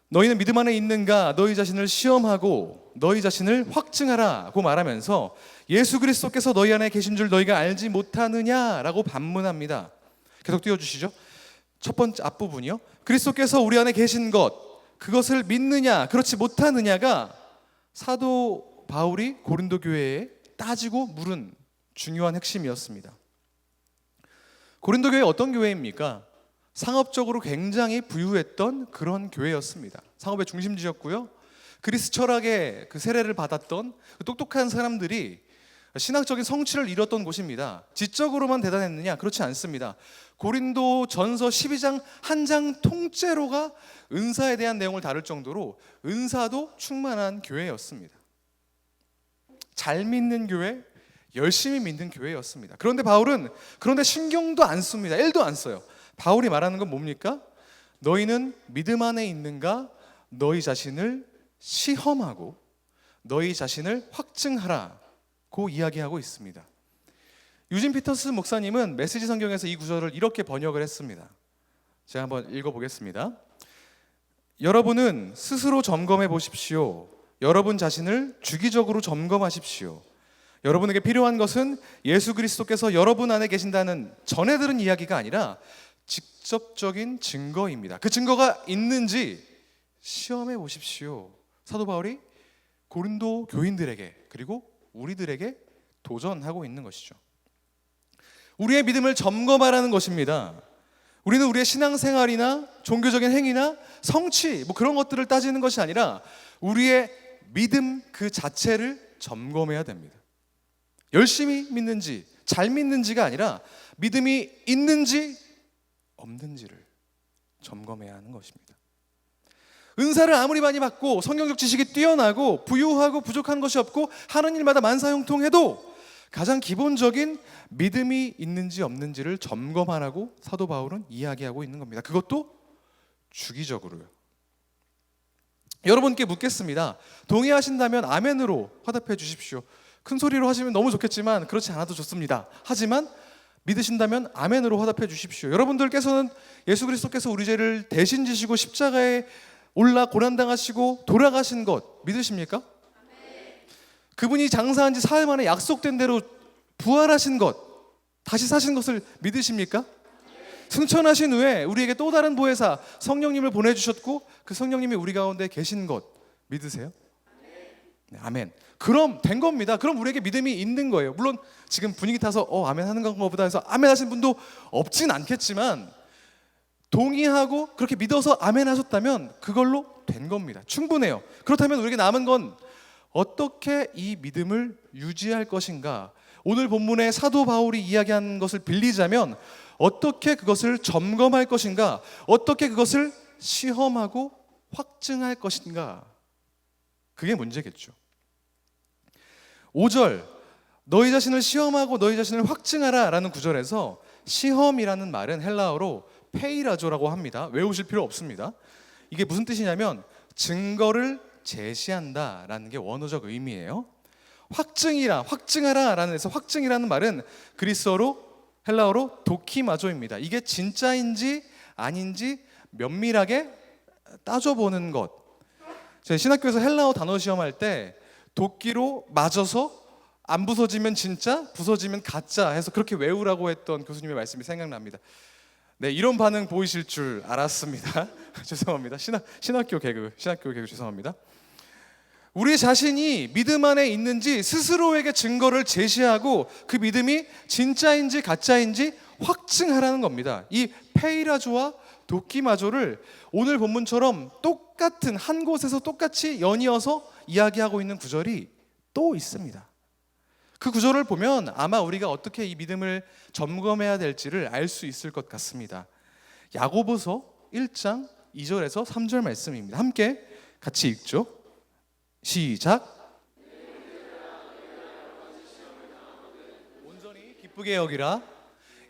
너희는 믿음 안에 있는가? 너희 자신을 시험하고 너희 자신을 확증하라고 말하면서 예수 그리스도께서 너희 안에 계신 줄 너희가 알지 못하느냐라고 반문합니다. 계속 띄워주시죠. 첫 번째 앞부분이요. 그리스도께서 우리 안에 계신 것, 그것을 믿느냐 그렇지 못하느냐가 사도 바울이 고린도 교회에 따지고 물은 중요한 핵심이었습니다. 고린도 교회 어떤 교회입니까? 상업적으로 굉장히 부유했던 그런 교회였습니다. 상업의 중심지였고요. 그리스 철학의 그 세례를 받았던 그 똑똑한 사람들이 신학적인 성취를 이뤘던 곳입니다. 지적으로만 대단했느냐? 그렇지 않습니다. 고린도 전서 12장 한 장 통째로가 은사에 대한 내용을 다룰 정도로 은사도 충만한 교회였습니다. 잘 믿는 교회, 열심히 믿는 교회였습니다. 그런데 바울은 그런데 신경도 안 씁니다. 1도 안 써요. 바울이 말하는 건 뭡니까? 너희는 믿음 안에 있는가? 너희 자신을 시험하고 너희 자신을 확증하라고 이야기하고 있습니다. 유진 피터스 목사님은 메시지 성경에서 이 구절을 이렇게 번역을 했습니다. 제가 한번 읽어보겠습니다. 여러분은 스스로 점검해 보십시오. 여러분 자신을 주기적으로 점검하십시오. 여러분에게 필요한 것은 예수 그리스도께서 여러분 안에 계신다는 전해 들은 이야기가 아니라 직접적인 증거입니다. 그 증거가 있는지 시험해 보십시오. 사도 바울이 고린도 교인들에게 그리고 우리들에게 도전하고 있는 것이죠. 우리의 믿음을 점검하라는 것입니다. 우리는 우리의 신앙생활이나 종교적인 행위나 성취 뭐 그런 것들을 따지는 것이 아니라 우리의 믿음 그 자체를 점검해야 됩니다. 열심히 믿는지 잘 믿는지가 아니라 믿음이 있는지 없는지를 점검해야 하는 것입니다. 은사를 아무리 많이 받고 성경적 지식이 뛰어나고 부유하고 부족한 것이 없고 하는 일마다 만사형통해도 가장 기본적인 믿음이 있는지 없는지를 점검하라고 사도 바울은 이야기하고 있는 겁니다. 그것도 주기적으로요. 여러분께 묻겠습니다. 동의하신다면 아멘으로 화답해 주십시오. 큰 소리로 하시면 너무 좋겠지만 그렇지 않아도 좋습니다. 하지만 믿으신다면 아멘으로 화답해 주십시오. 여러분들께서는 예수 그리스도께서 우리 죄를 대신 지시고 십자가에 올라 고난당하시고 돌아가신 것 믿으십니까? 그분이 장사한 지 사흘 만에 약속된 대로 부활하신 것, 다시 사신 것을 믿으십니까? 승천하신 후에 우리에게 또 다른 보혜사 성령님을 보내주셨고 그 성령님이 우리 가운데 계신 것 믿으세요? 네, 아멘. 그럼 된 겁니다. 그럼 우리에게 믿음이 있는 거예요. 물론 지금 분위기 타서 아멘 하는 건가 보다 해서 아멘 하신 분도 없진 않겠지만 동의하고 그렇게 믿어서 아멘 하셨다면 그걸로 된 겁니다. 충분해요. 그렇다면 우리에게 남은 건 어떻게 이 믿음을 유지할 것인가? 오늘 본문의 사도 바울이 이야기한 것을 빌리자면 어떻게 그것을 점검할 것인가? 어떻게 그것을 시험하고 확증할 것인가? 그게 문제겠죠. 5절 너희 자신을 시험하고 너희 자신을 확증하라 라는 구절에서 시험이라는 말은 헬라어로 페이라조라고 합니다. 외우실 필요 없습니다. 이게 무슨 뜻이냐면 증거를 제시한다 라는 게 원어적 의미예요. 확증하라 라는 데서 확증이라는 말은 그리스어로 헬라어로 도키마조입니다. 이게 진짜인지 아닌지 면밀하게 따져보는 것. 제가 신학교에서 헬라어 단어 시험할 때 도끼로 맞아서 안 부서지면 진짜, 부서지면 가짜 해서 그렇게 외우라고 했던 교수님의 말씀이 생각납니다. 네, 이런 반응 보이실 줄 알았습니다. 죄송합니다. 신학교 개그 죄송합니다. 우리 자신이 믿음 안에 있는지 스스로에게 증거를 제시하고 그 믿음이 진짜인지 가짜인지 확증하라는 겁니다. 이 페이라조와 도키마조를 오늘 본문처럼 똑같은 한 곳에서 똑같이 연이어서 이야기하고 있는 구절이 또 있습니다. 그 구절을 보면 아마 우리가 어떻게 이 믿음을 점검해야 될지를 알 수 있을 것 같습니다. 야고보서 1장 2절에서 3절 말씀입니다. 함께 같이 읽죠. 시작. 온전히 기쁘게 여기라.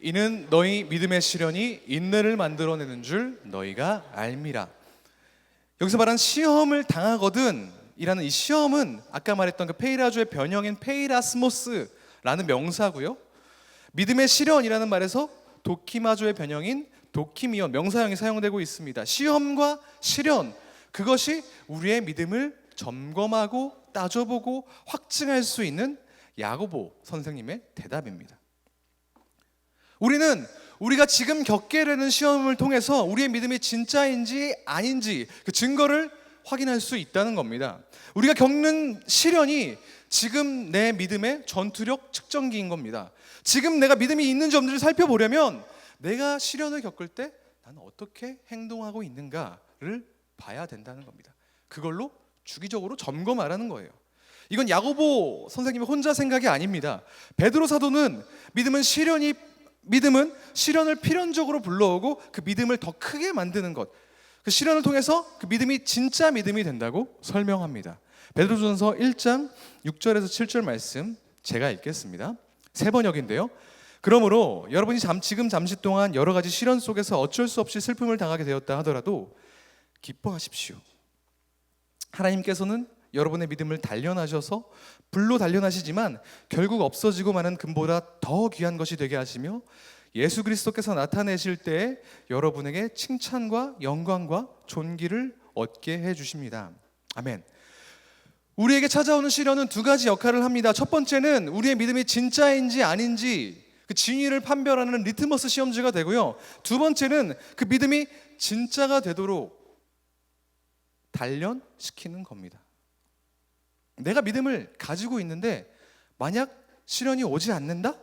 이는 너희 믿음의 시련이 인내를 만들어내는 줄 너희가 알미라. 여기서 말한 시험을 당하거든 이라는 이 시험은 아까 말했던 그 페이라조의 변형인 페이라스모스라는 명사고요. 믿음의 시련이라는 말에서 도키마조의 변형인 도키미온 명사형이 사용되고 있습니다. 시험과 시련 그것이 우리의 믿음을 점검하고 따져보고 확증할 수 있는 야고보 선생님의 대답입니다. 우리가 지금 겪게 되는 시험을 통해서 우리의 믿음이 진짜인지 아닌지 그 증거를 확인할 수 있다는 겁니다. 우리가 겪는 시련이 지금 내 믿음의 전투력 측정기인 겁니다. 지금 내가 믿음이 있는지 없는지 살펴보려면 내가 시련을 겪을 때 나는 어떻게 행동하고 있는가를 봐야 된다는 겁니다. 그걸로 주기적으로 점검하라는 거예요. 이건 야고보 선생님의 혼자 생각이 아닙니다. 베드로 사도는 믿음은 시련을 필연적으로 불러오고 그 믿음을 더 크게 만드는 것, 그 시련을 통해서 그 믿음이 진짜 믿음이 된다고 설명합니다. 베드로전서 1장 6절에서 7절 말씀 제가 읽겠습니다. 세 번역인데요. 그러므로 여러분이 지금 잠시 동안 여러 가지 시련 속에서 어쩔 수 없이 슬픔을 당하게 되었다 하더라도 기뻐하십시오. 하나님께서는 여러분의 믿음을 단련하셔서 불로 단련하시지만 결국 없어지고 마는 금보다 더 귀한 것이 되게 하시며 예수 그리스도께서 나타내실 때에 여러분에게 칭찬과 영광과 존귀를 얻게 해주십니다. 아멘. 우리에게 찾아오는 시련은 두 가지 역할을 합니다. 첫 번째는 우리의 믿음이 진짜인지 아닌지 그 진위를 판별하는 리트머스 시험지가 되고요. 두 번째는 그 믿음이 진짜가 되도록 단련시키는 겁니다. 내가 믿음을 가지고 있는데 만약 시련이 오지 않는다?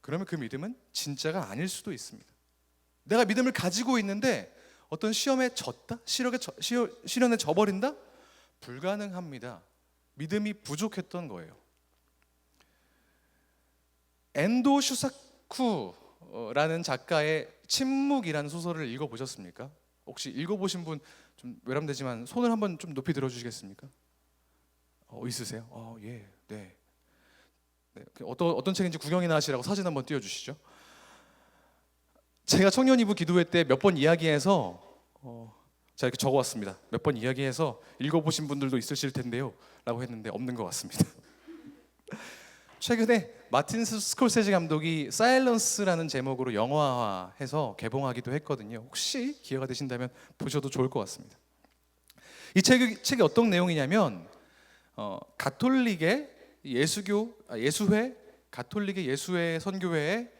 그러면 그 믿음은 진짜가 아닐 수도 있습니다. 내가 믿음을 가지고 있는데 어떤 시험에 졌다? 시련에 져버린다? 불가능합니다. 믿음이 부족했던 거예요. 엔도 슈사쿠라는 작가의 침묵이라는 소설을 읽어보셨습니까? 혹시 읽어보신 분 좀 외람되지만 손을 한번 좀 높이 들어주시겠습니까? 있으세요? 예, 네. 어떤 책인지 구경이나 하시라고 사진 한번 띄워주시죠. 제가 청년 이부 기도회 때 몇 번 이야기해서 제가 이렇게 적어왔습니다. 몇 번 이야기해서 읽어보신 분들도 있으실 텐데요 라고 했는데 없는 것 같습니다. 최근에 마틴 스콜세지 감독이 사일런스라는 제목으로 영화화해서 개봉하기도 했거든요. 혹시 기회가 되신다면 보셔도 좋을 것 같습니다. 이 책이 어떤 내용이냐면 가톨릭의 예수회 가톨릭의 예수회 선교회의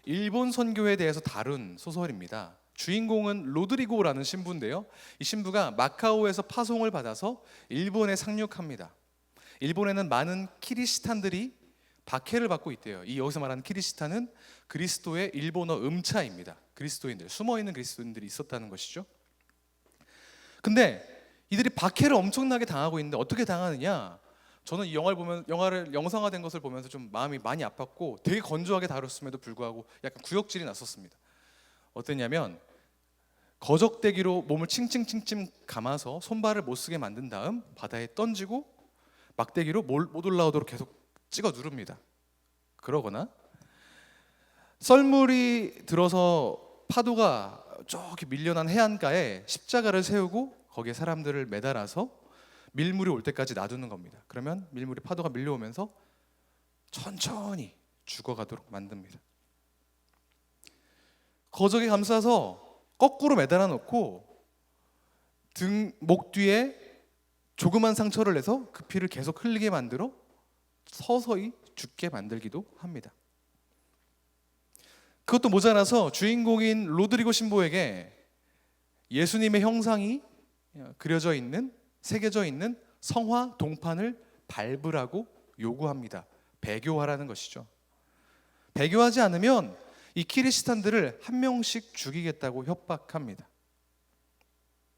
일본 선교에 대해서 다룬 소설입니다. 주인공은 로드리고라는 신부인데요. 이 신부가 마카오에서 파송을 받아서 일본에 상륙합니다. 일본에는 많은 키리스탄들이 박해를 받고 있대요. 여기서 말하는 키리스탄은 그리스도의 일본어 음차입니다. 그리스도인들, 숨어있는 그리스도인들이 있었다는 것이죠. 근데 이들이 박해를 엄청나게 당하고 있는데 어떻게 당하느냐? 저는 이 영화를 영상화된 것을 보면서 좀 마음이 많이 아팠고 되게 건조하게 다뤘음에도 불구하고 약간 구역질이 났었습니다. 어땠냐면 거적대기로 몸을 칭칭칭칭 감아서 손발을 못 쓰게 만든 다음 바다에 던지고 막대기로 못 올라오도록 계속 찍어 누릅니다. 그러거나 썰물이 들어서 파도가 저기 밀려난 해안가에 십자가를 세우고 거기에 사람들을 매달아서 밀물이 올 때까지 놔두는 겁니다. 그러면 밀물이 파도가 밀려오면서 천천히 죽어가도록 만듭니다. 거적에 감싸서 거꾸로 매달아 놓고 목 뒤에 조그만 상처를 내서 그 피를 계속 흘리게 만들어 서서히 죽게 만들기도 합니다. 그것도 모자라서 주인공인 로드리고 신부에게 예수님의 형상이 그려져 있는, 새겨져 있는 성화 동판을 밟으라고 요구합니다. 배교하라는 것이죠. 배교하지 않으면 이 키리스탄들을 한 명씩 죽이겠다고 협박합니다.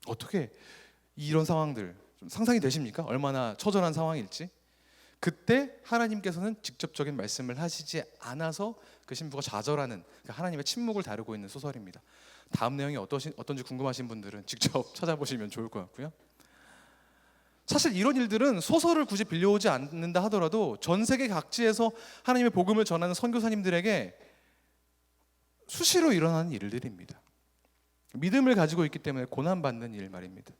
어떻게 이런 상황들 좀 상상이 되십니까? 얼마나 처절한 상황일지. 그때 하나님께서는 직접적인 말씀을 하시지 않아서 그 신부가 좌절하는 하나님의 침묵을 다루고 있는 소설입니다. 다음 내용이 어떤지 궁금하신 분들은 직접 찾아보시면 좋을 것 같고요. 사실 이런 일들은 소설을 굳이 빌려오지 않는다 하더라도 전 세계 각지에서 하나님의 복음을 전하는 선교사님들에게 수시로 일어나는 일들입니다. 믿음을 가지고 있기 때문에 고난받는 일 말입니다.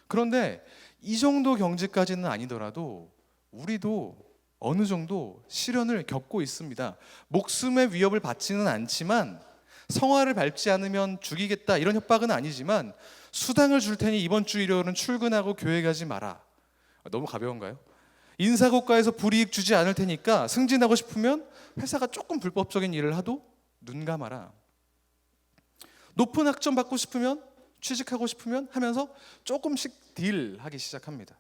그런데 이 정도 경지까지는 아니더라도 우리도 어느 정도 시련을 겪고 있습니다. 목숨의 위협을 받지는 않지만 성화를 밟지 않으면 죽이겠다 이런 협박은 아니지만 수당을 줄 테니 이번 주 일요일은 출근하고 교회 가지 마라. 너무 가벼운가요? 인사고과에서 불이익 주지 않을 테니까 승진하고 싶으면 회사가 조금 불법적인 일을 하도 눈 감아라. 높은 학점 받고 싶으면 취직하고 싶으면 하면서 조금씩 딜하기 시작합니다.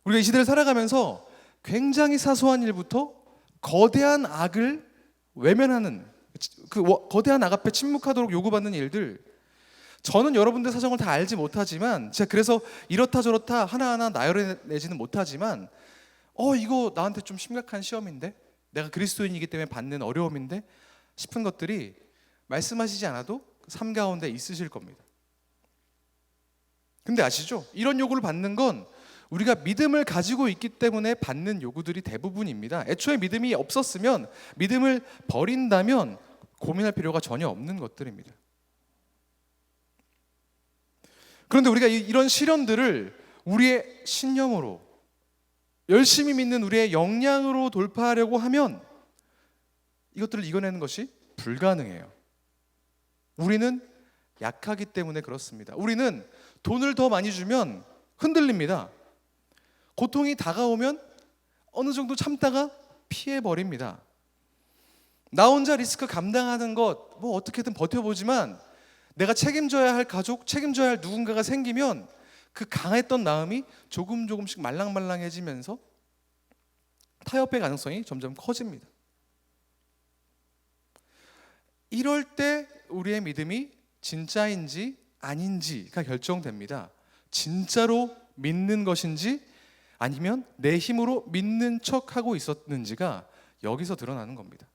우리가 이 시대를 살아가면서 굉장히 사소한 일부터 거대한 악을 외면하는 그 거대한 악 앞에 침묵하도록 요구받는 일들, 저는 여러분들 사정을 다 알지 못하지만 제가 그래서 이렇다 저렇다 하나하나 나열해내지는 못하지만 이거 나한테 좀 심각한 시험인데, 내가 그리스도인이기 때문에 받는 어려움인데 싶은 것들이 말씀하시지 않아도 삶 가운데 있으실 겁니다. 근데 아시죠? 이런 요구를 받는 건 우리가 믿음을 가지고 있기 때문에 받는 요구들이 대부분입니다. 애초에 믿음이 없었으면, 믿음을 버린다면 고민할 필요가 전혀 없는 것들입니다. 그런데 우리가 이런 시련들을 우리의 신념으로, 열심히 믿는 우리의 역량으로 돌파하려고 하면 이것들을 이겨내는 것이 불가능해요. 우리는 약하기 때문에 그렇습니다. 우리는 돈을 더 많이 주면 흔들립니다. 고통이 다가오면 어느 정도 참다가 피해버립니다. 나 혼자 리스크 감당하는 것 어떻게든 버텨보지만 내가 책임져야 할 가족, 책임져야 할 누군가가 생기면 그 강했던 마음이 조금씩 말랑말랑해지면서 타협의 가능성이 점점 커집니다. 이럴 때 우리의 믿음이 진짜인지 아닌지가 결정됩니다. 진짜로 믿는 것인지 아니면 내 힘으로 믿는 척하고 있었는지가 여기서 드러나는 겁니다.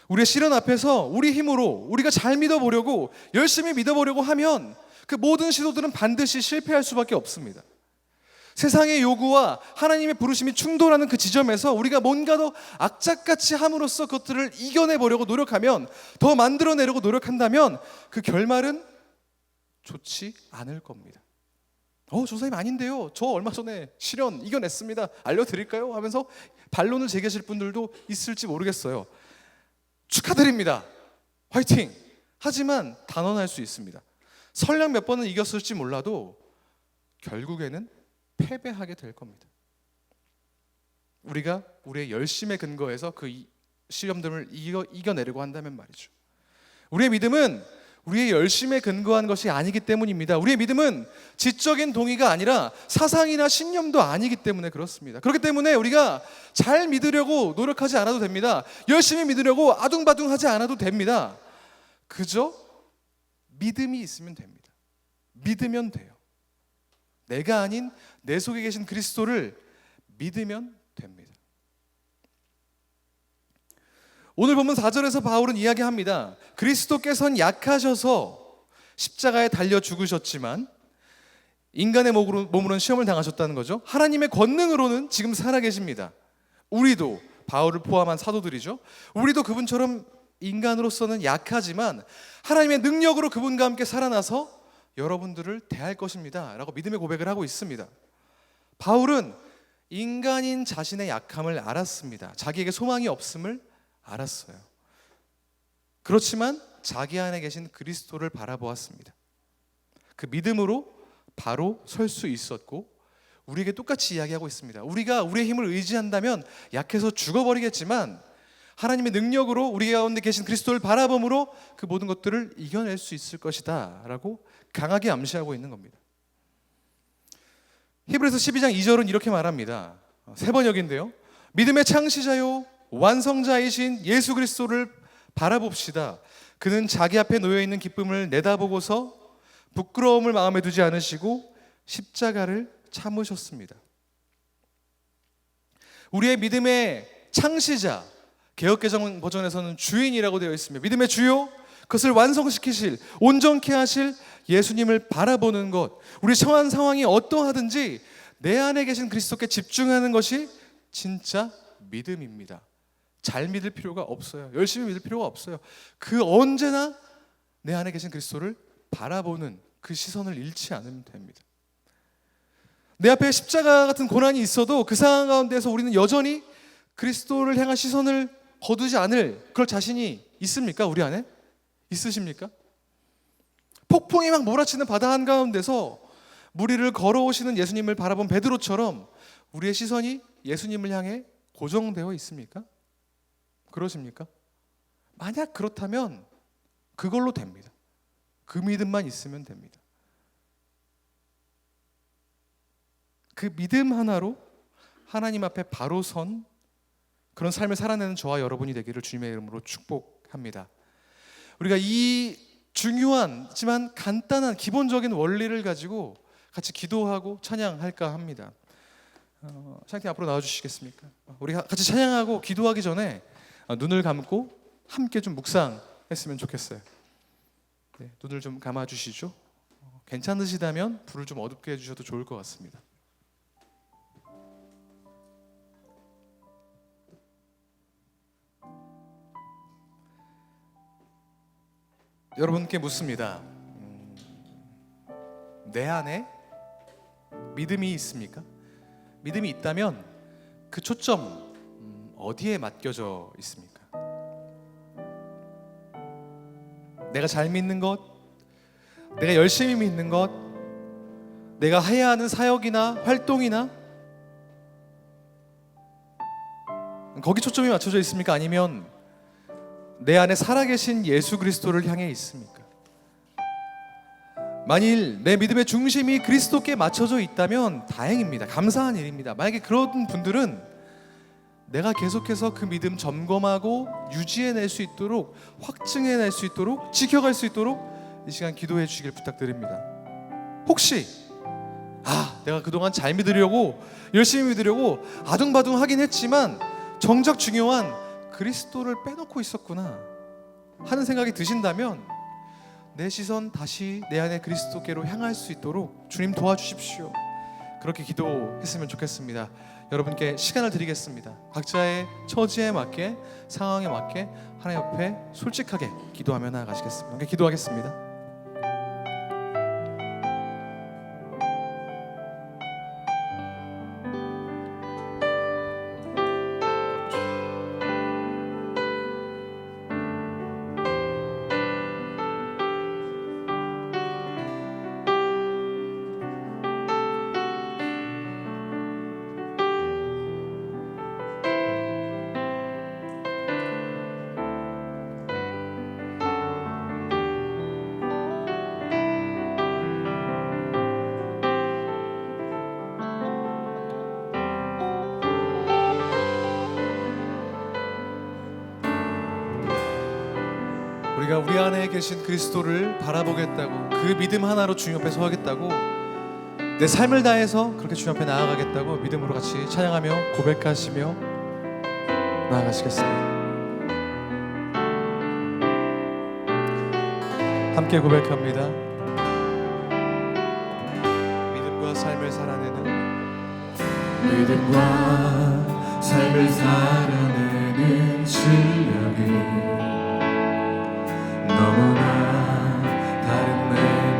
우리의 시련 앞에서 우리 힘으로 우리가 잘 믿어보려고 열심히 믿어보려고 하면 그 모든 시도들은 반드시 실패할 수밖에 없습니다. 세상의 요구와 하나님의 부르심이 충돌하는 그 지점에서 우리가 뭔가 더 악착같이 함으로써 그것들을 이겨내보려고 노력하면, 더 만들어내려고 노력한다면 그 결말은 좋지 않을 겁니다. 저 선생님 아닌데요, 저 얼마 전에 시련 이겨냈습니다, 알려드릴까요? 하면서 반론을 제기하실 분들도 있을지 모르겠어요. 축하드립니다, 화이팅! 하지만 단언할 수 있습니다. 설령 몇 번은 이겼을지 몰라도 결국에는 패배하게 될 겁니다. 우리가 우리의 열심에 근거해서 그 시험들을 이겨내려고 한다면 말이죠. 우리의 믿음은 우리의 열심에 근거한 것이 아니기 때문입니다. 우리의 믿음은 지적인 동의가 아니라 사상이나 신념도 아니기 때문에 그렇습니다. 그렇기 때문에 우리가 잘 믿으려고 노력하지 않아도 됩니다. 열심히 믿으려고 아둥바둥하지 않아도 됩니다. 그저 믿음이 있으면 됩니다. 믿으면 돼요. 내가 아닌 내 속에 계신 그리스도를 믿으면 됩니다. 오늘 본문 4절에서 바울은 이야기합니다. 그리스도께서는 약하셔서 십자가에 달려 죽으셨지만 인간의 몸으로는 시험을 당하셨다는 거죠. 하나님의 권능으로는 지금 살아계십니다. 우리도, 바울을 포함한 사도들이죠, 우리도 그분처럼 인간으로서는 약하지만 하나님의 능력으로 그분과 함께 살아나서 여러분들을 대할 것입니다 라고 믿음의 고백을 하고 있습니다. 바울은 인간인 자신의 약함을 알았습니다. 자기에게 소망이 없음을 알았어요. 그렇지만 자기 안에 계신 그리스도를 바라보았습니다. 그 믿음으로 바로 설 수 있었고, 우리에게 똑같이 이야기하고 있습니다. 우리가 우리의 힘을 의지한다면 약해서 죽어버리겠지만 하나님의 능력으로 우리 가운데 계신 그리스도를 바라봄으로 그 모든 것들을 이겨낼 수 있을 것이다 라고 강하게 암시하고 있는 겁니다. 히브리서 12장 2절은 이렇게 말합니다. 세 번역인데요, 믿음의 창시자요 완성자이신 예수 그리스도를 바라봅시다. 그는 자기 앞에 놓여있는 기쁨을 내다보고서 부끄러움을 마음에 두지 않으시고 십자가를 참으셨습니다. 우리의 믿음의 창시자, 개역개정 버전에서는 주인이라고 되어 있습니다. 믿음의 주요, 그것을 완성시키실, 온전케 하실 예수님을 바라보는 것, 우리 처한 상황이 어떠하든지 내 안에 계신 그리스도께 집중하는 것이 진짜 믿음입니다. 잘 믿을 필요가 없어요. 열심히 믿을 필요가 없어요. 그 언제나 내 안에 계신 그리스도를 바라보는 그 시선을 잃지 않으면 됩니다. 내 앞에 십자가 같은 고난이 있어도 그 상황 가운데서 우리는 여전히 그리스도를 향한 시선을 거두지 않을 그럴 자신이 있습니까? 우리 안에? 있으십니까? 폭풍이 막 몰아치는 바다 한가운데서 무리를 걸어오시는 예수님을 바라본 베드로처럼 우리의 시선이 예수님을 향해 고정되어 있습니까? 그러십니까? 만약 그렇다면 그걸로 됩니다. 그 믿음만 있으면 됩니다. 그 믿음 하나로 하나님 앞에 바로 선 그런 삶을 살아내는 저와 여러분이 되기를 주님의 이름으로 축복합니다. 우리가 이 중요하지만 간단한 기본적인 원리를 가지고 같이 기도하고 찬양할까 합니다. 찬양팀 앞으로 나와주시겠습니까? 우리 같이 찬양하고 기도하기 전에 눈을 감고 함께 좀 묵상했으면 좋겠어요. 네, 눈을 좀 감아주시죠. 괜찮으시다면 불을 좀 어둡게 해주셔도 좋을 것 같습니다. 여러분께 묻습니다. 내 안에 믿음이 있습니까? 믿음이 있다면 그 초점 어디에 맡겨져 있습니까? 내가 잘 믿는 것, 내가 열심히 믿는 것, 내가 해야 하는 사역이나 활동이나 거기 초점이 맞춰져 있습니까? 아니면 내 안에 살아계신 예수 그리스도를 향해 있습니까? 만일 내 믿음의 중심이 그리스도께 맞춰져 있다면 다행입니다. 감사한 일입니다. 만약에 그런 분들은 내가 계속해서 그 믿음 점검하고 유지해낼 수 있도록, 확증해낼 수 있도록, 지켜갈 수 있도록 이 시간 기도해 주시길 부탁드립니다. 혹시 내가 그동안 잘 믿으려고, 열심히 믿으려고 아둥바둥 하긴 했지만 정작 중요한 그리스도를 빼놓고 있었구나 하는 생각이 드신다면 내 시선 다시 내 안에 그리스도께로 향할 수 있도록 주님 도와주십시오. 그렇게 기도했으면 좋겠습니다. 여러분께 시간을 드리겠습니다. 각자의 처지에 맞게, 상황에 맞게 하나님 앞에 솔직하게 기도하며 나아가시겠습니다. 함께 기도하겠습니다. 우리가 우리 안에 계신 그리스도를 바라보겠다고, 그 믿음 하나로 주님 앞에 서겠다고, 내 삶을 다해서 그렇게 주님 앞에 나아가겠다고 믿음으로 같이 찬양하며 고백하시며 나아가시겠습니다. 함께 고백합니다. 믿음과 삶을 살아내는, 믿음과 삶을 살아내는 실력이 너무나 다른 내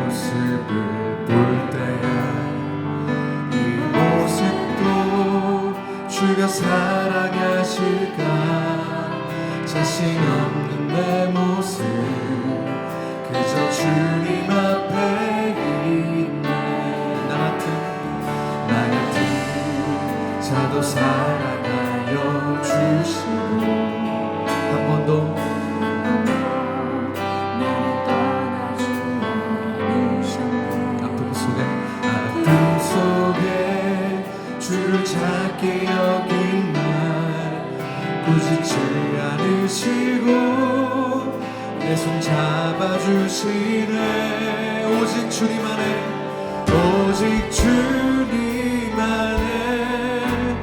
모습을 볼 때야 이 모습도 주가 사랑하실까. 자신 없는 내 모습 그저 주님 앞에 있네. 나 같은 자도 사랑하여 주시고 한 번도 주를 찾게 여긴 날 꾸짖지 않으시고 내 손 잡아주시네. 오직 주님 안에, 오직 주님 안에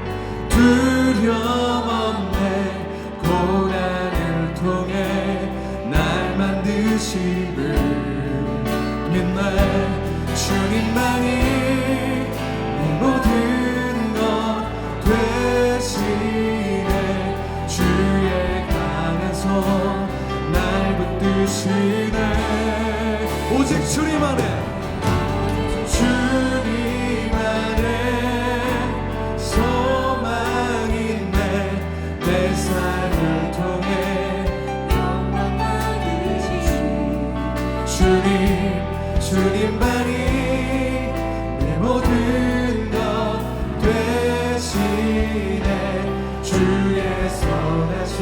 두려움 없네. 고난을 통해 날 만드심을 믿네. 주님만이 모든 되시네. 주의 강에서 날 붙드시네. 오직 주님 안에, 주님 안에 소망이 있네. 내 삶을 통해 영광 받으신 주님만이 내 모든 것 되시네. 주의 선하심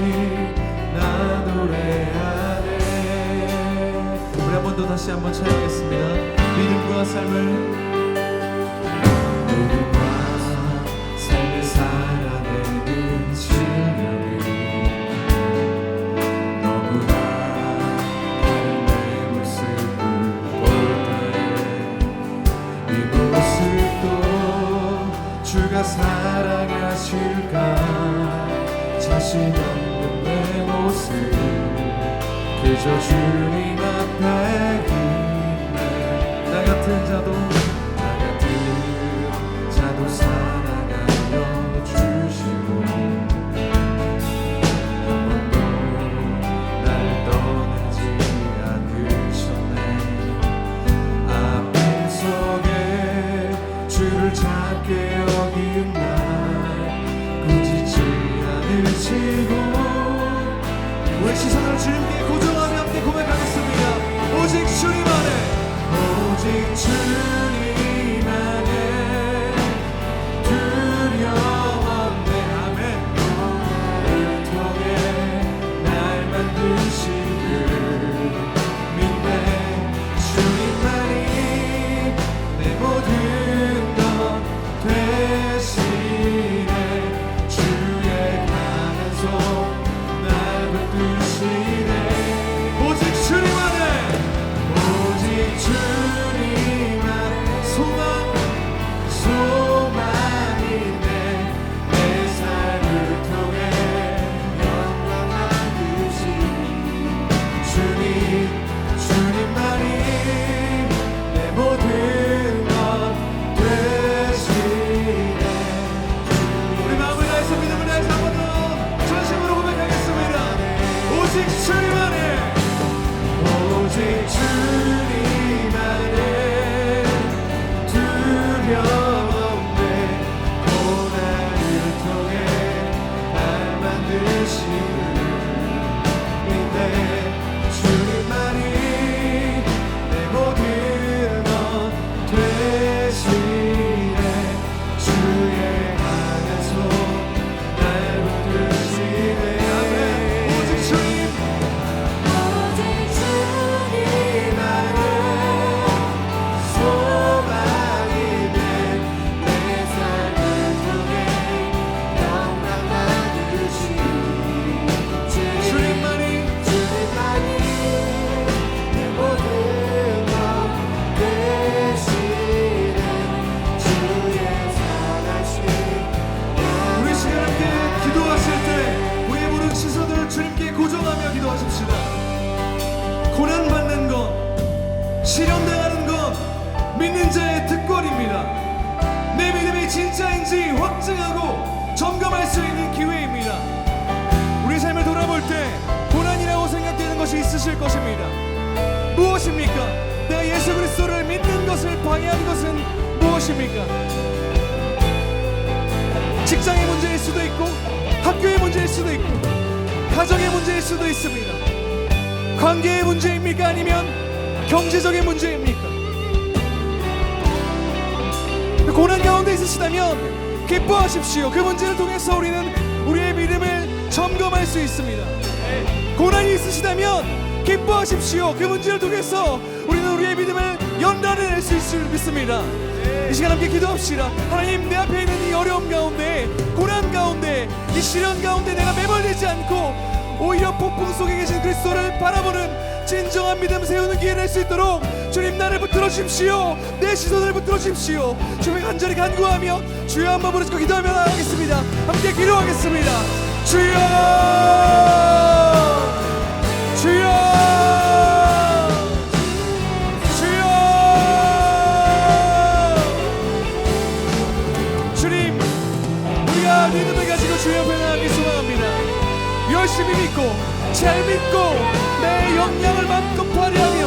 나 노래하네. 우리 한 번 더 다시 한번 찬양하겠습니다. 믿음과 삶을 살아내는 실력이 너무나 다른 내 모습을 볼 때 이 모습도 주가 사랑하실까. 자신 없는 내 모습 그저 주님 앞에 있네. 나 같은 자도 사랑하여 주시고 한 번도 날 떠나지 않으셨네. 아픔 속에 주를 찾게 여긴 날 꾸짖지 않으시고 우리 시선을 주님께 고정하며 함께 고백하겠습니다. 오직 주님 안에, 오직 주님 오직 주님 안에 두려움 없네. 고난을 통해 날 만드시는 인데 주님만이 내 모든 것 되시네. 주의 강한 손 날 붙드시네. 아멘. 오직 주님 안에 소망이 된 내 삶을 통해 영광 받으시니 주님만이 내 모든 것 되시네. 주의 선하심. 우리 시간 함께 기도하실 때 우리의 모든 시선을 주님께 고정하며 기도하십시다. 고난받는 것, 시련당하는 것, 믿는 자의 특권입니다. 내 믿음이 진짜인지 확증하고 점검할 수 있는 기회입니다. 우리 삶을 돌아볼 때 고난이라고 생각되는 것이 있으실 것입니다. 무엇입니까? 내가 예수 그리스도를 믿는 것을 방해하는 것은 무엇입니까? 직장의 문제일 수도 있고, 학교의 문제일 수도 있고, 가정의 문제일 수도 있습니다. 관계의 문제입니까? 아니면 경제적인 문제입니까? 고난 가운데 있으시다면 기뻐하십시오. 그 문제를 통해서 우리는 우리의 믿음을 점검할 수 있습니다. 고난이 있으시다면 기뻐하십시오. 그 문제를 통해서 우리는 우리의 믿음을 연단해낼 수 있을 믿습니다. 이 시간 함께 기도합시다. 하나님, 내 앞에 있는 이 어려움 가운데, 고난 가운데, 이 시련 가운데 내가 매몰되지 않고 오히려 폭풍 속에 계신 그리스도를 바라보는 진정한 믿음 세우는 기회를 낼 수 있도록 주님 나를 붙들어 주십시오. 내 시선을 붙들어 주십시오. 주님 간절히 간구하며 주여 한번 부르짖고 기도하며 나가겠습니다. 함께 기도하겠습니다. 주여, 주여, 주여. 주님, 우리가 믿음을 가지고 주여 앞에 나가기 소망합니다. 열심히 믿고 잘 믿고 내 역량을 만큼 발휘하며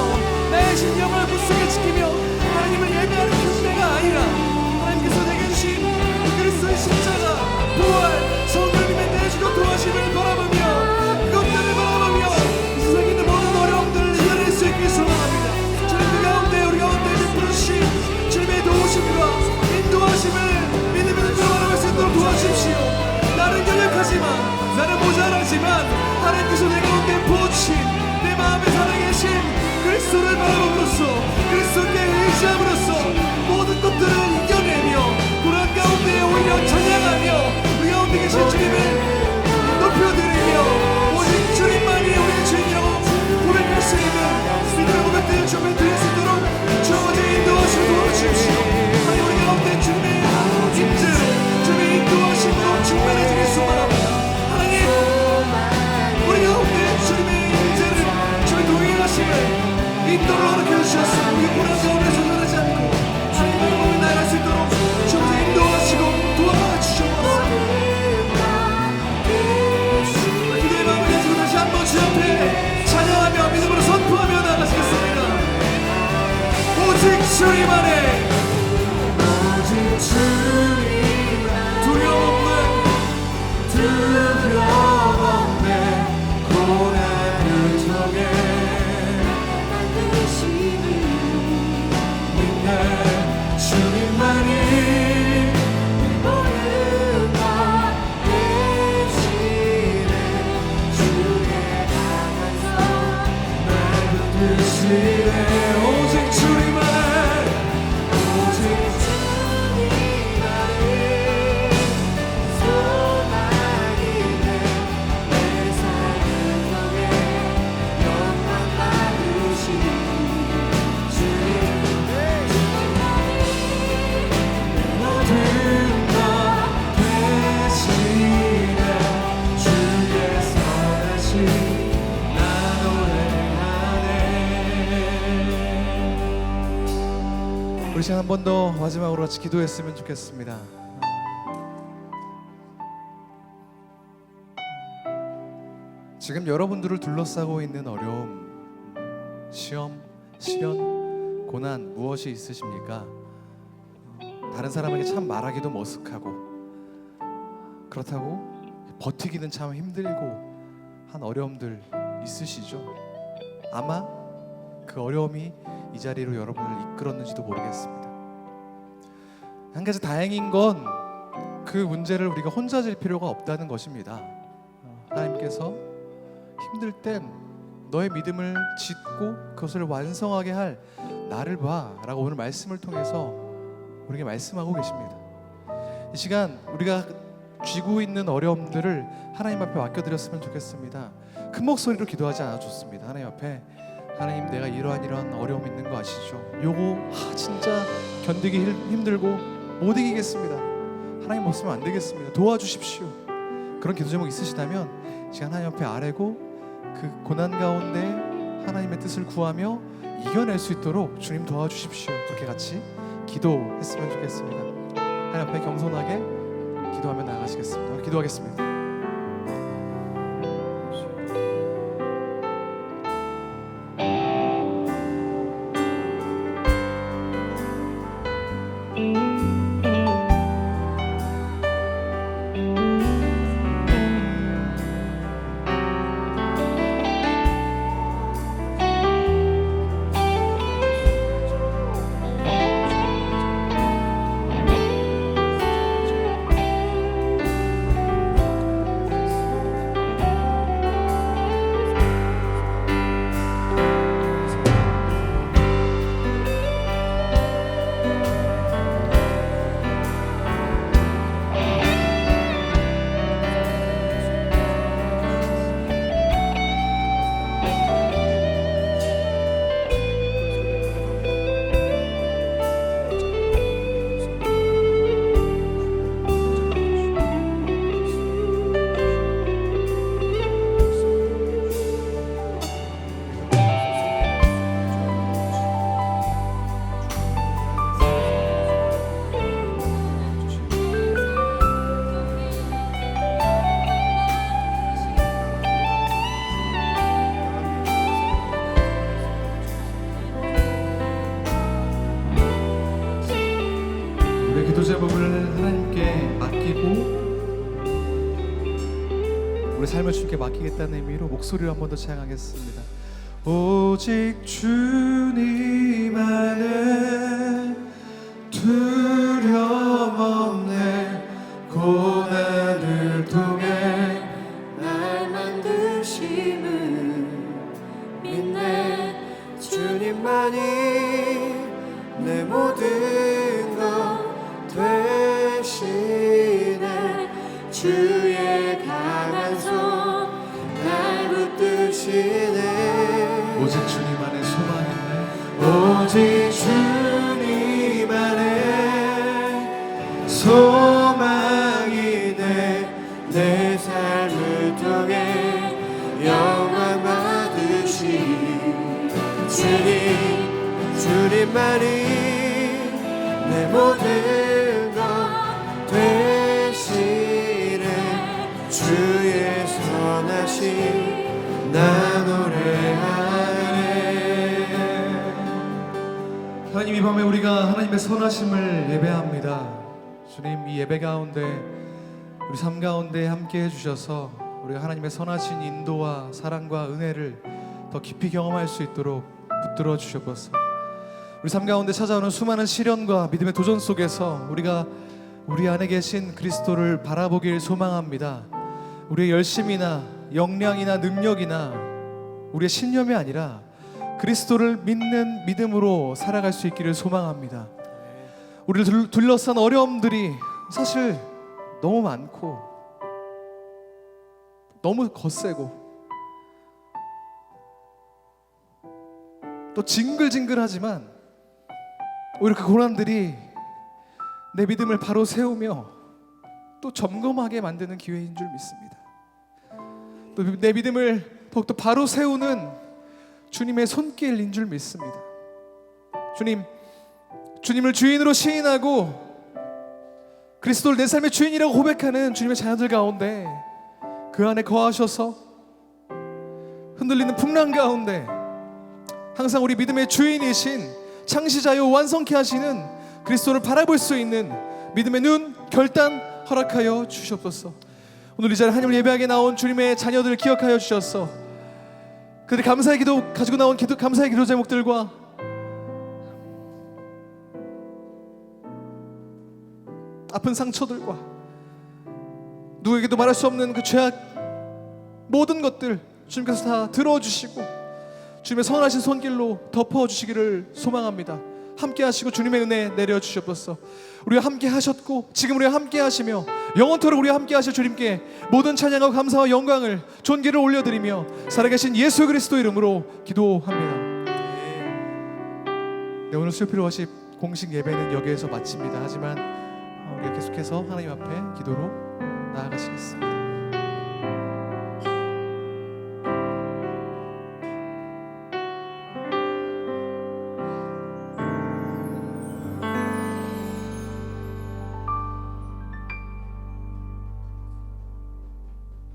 내 신령을 굳세게 지키며 하나님을 예배하는 교제가 아니라 하나님께서 내게 주신 그리스도의 십자가, 부활, 성령님의 내주고 도와심을 바라보며 그것들을 바라보며 이 세상에 있는 모든 어려움들을 이겨낼 수 있길 소망합니다. 주님 그 가운데 우리 가운데 베풀으신 주님의 도우심과 인도하심을 믿음으로 들어가는 수 있도록 도와주십시오. 나는 연약하지만 나는 모자라지만 하나님께서 내 가운데 부어주신 내 마음에 살아계신 그리스도를 바라봄으로써 그리스도께 의지함으로써 모든 것들을 이겨내며 고난 가운데 오히려 찬양하며 우리 가운데 계신 주님을 높여드리며 오직 주님만이 우리의 주인이라고 고백할 수 있는 믿음의 고백들을 주님께 드릴 수 있도록 주어진 인도하시고 도와주십시오. 하나님 우리 가운데 주님의 임재로 주님의 인도하심으로 충만해지길 소망합니다. 우리 가운데 주님의 임재를 주님의 동행하심을 인도를 허락해 주셨으며 우리 고난 가운데 소전하지 않고 주님의 몸을 나아갈 수 있도록 주님께서 인도하시고 도와주셔서 기도의 마음을 가지고 다시 한번 주 앞에 찬양하며 믿음으로 선포하며 나가시겠습니다. 오직 주님 안에 오직 주님 두려움 없네. 고난을 통해 믿네. 주님만이 모든 것 되시네. 주의 강한 손 날 붙드시네. 오직 주님 안에 오직 주님 안에 소망이 내 삶을 통해 영광 받으시니 모든 것 되시네. 주의 선하심 나 노래하네. 우리 시간 한 번 더 마지막으로 같이 기도했으면 좋겠습니다. 지금 여러분들을 둘러싸고 있는 어려움, 시험, 시련, 고난 무엇이 있으십니까? 다른 사람에게 참 말하기도 머쓱하고 그렇다고 버티기는 참 힘들고 한 어려움들 있으시죠? 아마 그 어려움이 이 자리로 여러분을 이끌었는지도 모르겠습니다. 한 가지 다행인 건 그 문제를 우리가 혼자 질 필요가 없다는 것입니다. 하나님께서 힘들 땐 너의 믿음을 짓고 그것을 완성하게 할 나를 봐 라고 오늘 말씀을 통해서 우리에게 말씀하고 계십니다. 이 시간 우리가 쥐고 있는 어려움들을 하나님 앞에 맡겨드렸으면 좋겠습니다. 큰 목소리로 기도하지 않아도 좋습니다. 하나님 앞에 하나님, 내가 이러한 어려움 있는 거 아시죠? 요거 진짜 견디기 힘들고 못 이기겠습니다. 하나님 없으면 안 되겠습니다. 도와주십시오. 그런 기도 제목 있으시다면 시간 하나님 앞에 아뢰고 그 고난 가운데 하나님의 뜻을 구하며 이겨낼 수 있도록 주님 도와주십시오. 그렇게 같이 기도했으면 좋겠습니다. 하나님 앞에 겸손하게 기도하며 나아가시겠습니다. 기도하겠습니다. 기도 제목을 하나님께 맡기고 우리 삶을 주님께 맡기겠다는 의미로 목소리를 한 번 더 찬양하겠습니다. 오직 주님 안에 두려움 없네. 고난을 통해 날 만드심을 믿네. 주님만이 내 모든 것 되시네. 주의 강한 손 날 붙드시네. 오직 주님 안에 소망 있네. 오직 주님 안에 소망이 내 삶을 통해 영광 받으신 주님만이 내 모든 것 되시네. 주의 선하심 나 노래하네. 하나님, 이 밤에 우리가 하나님의 선하심을 예배합니다. 주님, 이 예배 가운데 우리 삶 가운데 함께 해주셔서 우리가 하나님의 선하신 인도와 사랑과 은혜를 더 깊이 경험할 수 있도록 붙들어 주셔서 우리 삶 가운데 찾아오는 수많은 시련과 믿음의 도전 속에서 우리가 우리 안에 계신 그리스도를 바라보길 소망합니다. 우리의 열심이나 역량이나 능력이나 우리의 신념이 아니라 그리스도를 믿는 믿음으로 살아갈 수 있기를 소망합니다. 우리를 둘러싼 어려움들이 사실 너무 많고 너무 거세고 또 징글징글하지만 오히려 그 고난들이 내 믿음을 바로 세우며 또 점검하게 만드는 기회인 줄 믿습니다. 또 내 믿음을 더욱더 바로 세우는 주님의 손길인 줄 믿습니다. 주님을 주인으로 시인하고 그리스도를 내 삶의 주인이라고 고백하는 주님의 자녀들 가운데 그 안에 거하셔서 흔들리는 풍랑 가운데 항상 우리 믿음의 주인이신 창시자요 완성케 하시는 그리스도를 바라볼 수 있는 믿음의 눈 결단 허락하여 주시옵소서. 오늘 이 자리에 하나님을 예배하게 나온 주님의 자녀들을 기억하여 주셔서 그들이 감사의 기도 가지고 나온 감사의 기도 제목들과 아픈 상처들과 누구에게도 말할 수 없는 그 죄악 모든 것들 주님께서 다 들어주시고 주님의 선하신 손길로 덮어주시기를 소망합니다. 함께 하시고 주님의 은혜 내려주시옵소서. 우리와 함께 하셨고 지금 우리와 함께 하시며 영원토록 우리와 함께 하실 주님께 모든 찬양과 감사와 영광을 존귀를 올려드리며 살아계신 예수 그리스도 이름으로 기도합니다. 네, 오늘 수요필 워십 공식 예배는 여기에서 마칩니다. 하지만 우리가 계속해서 하나님 앞에 기도로 나아가시겠습니다.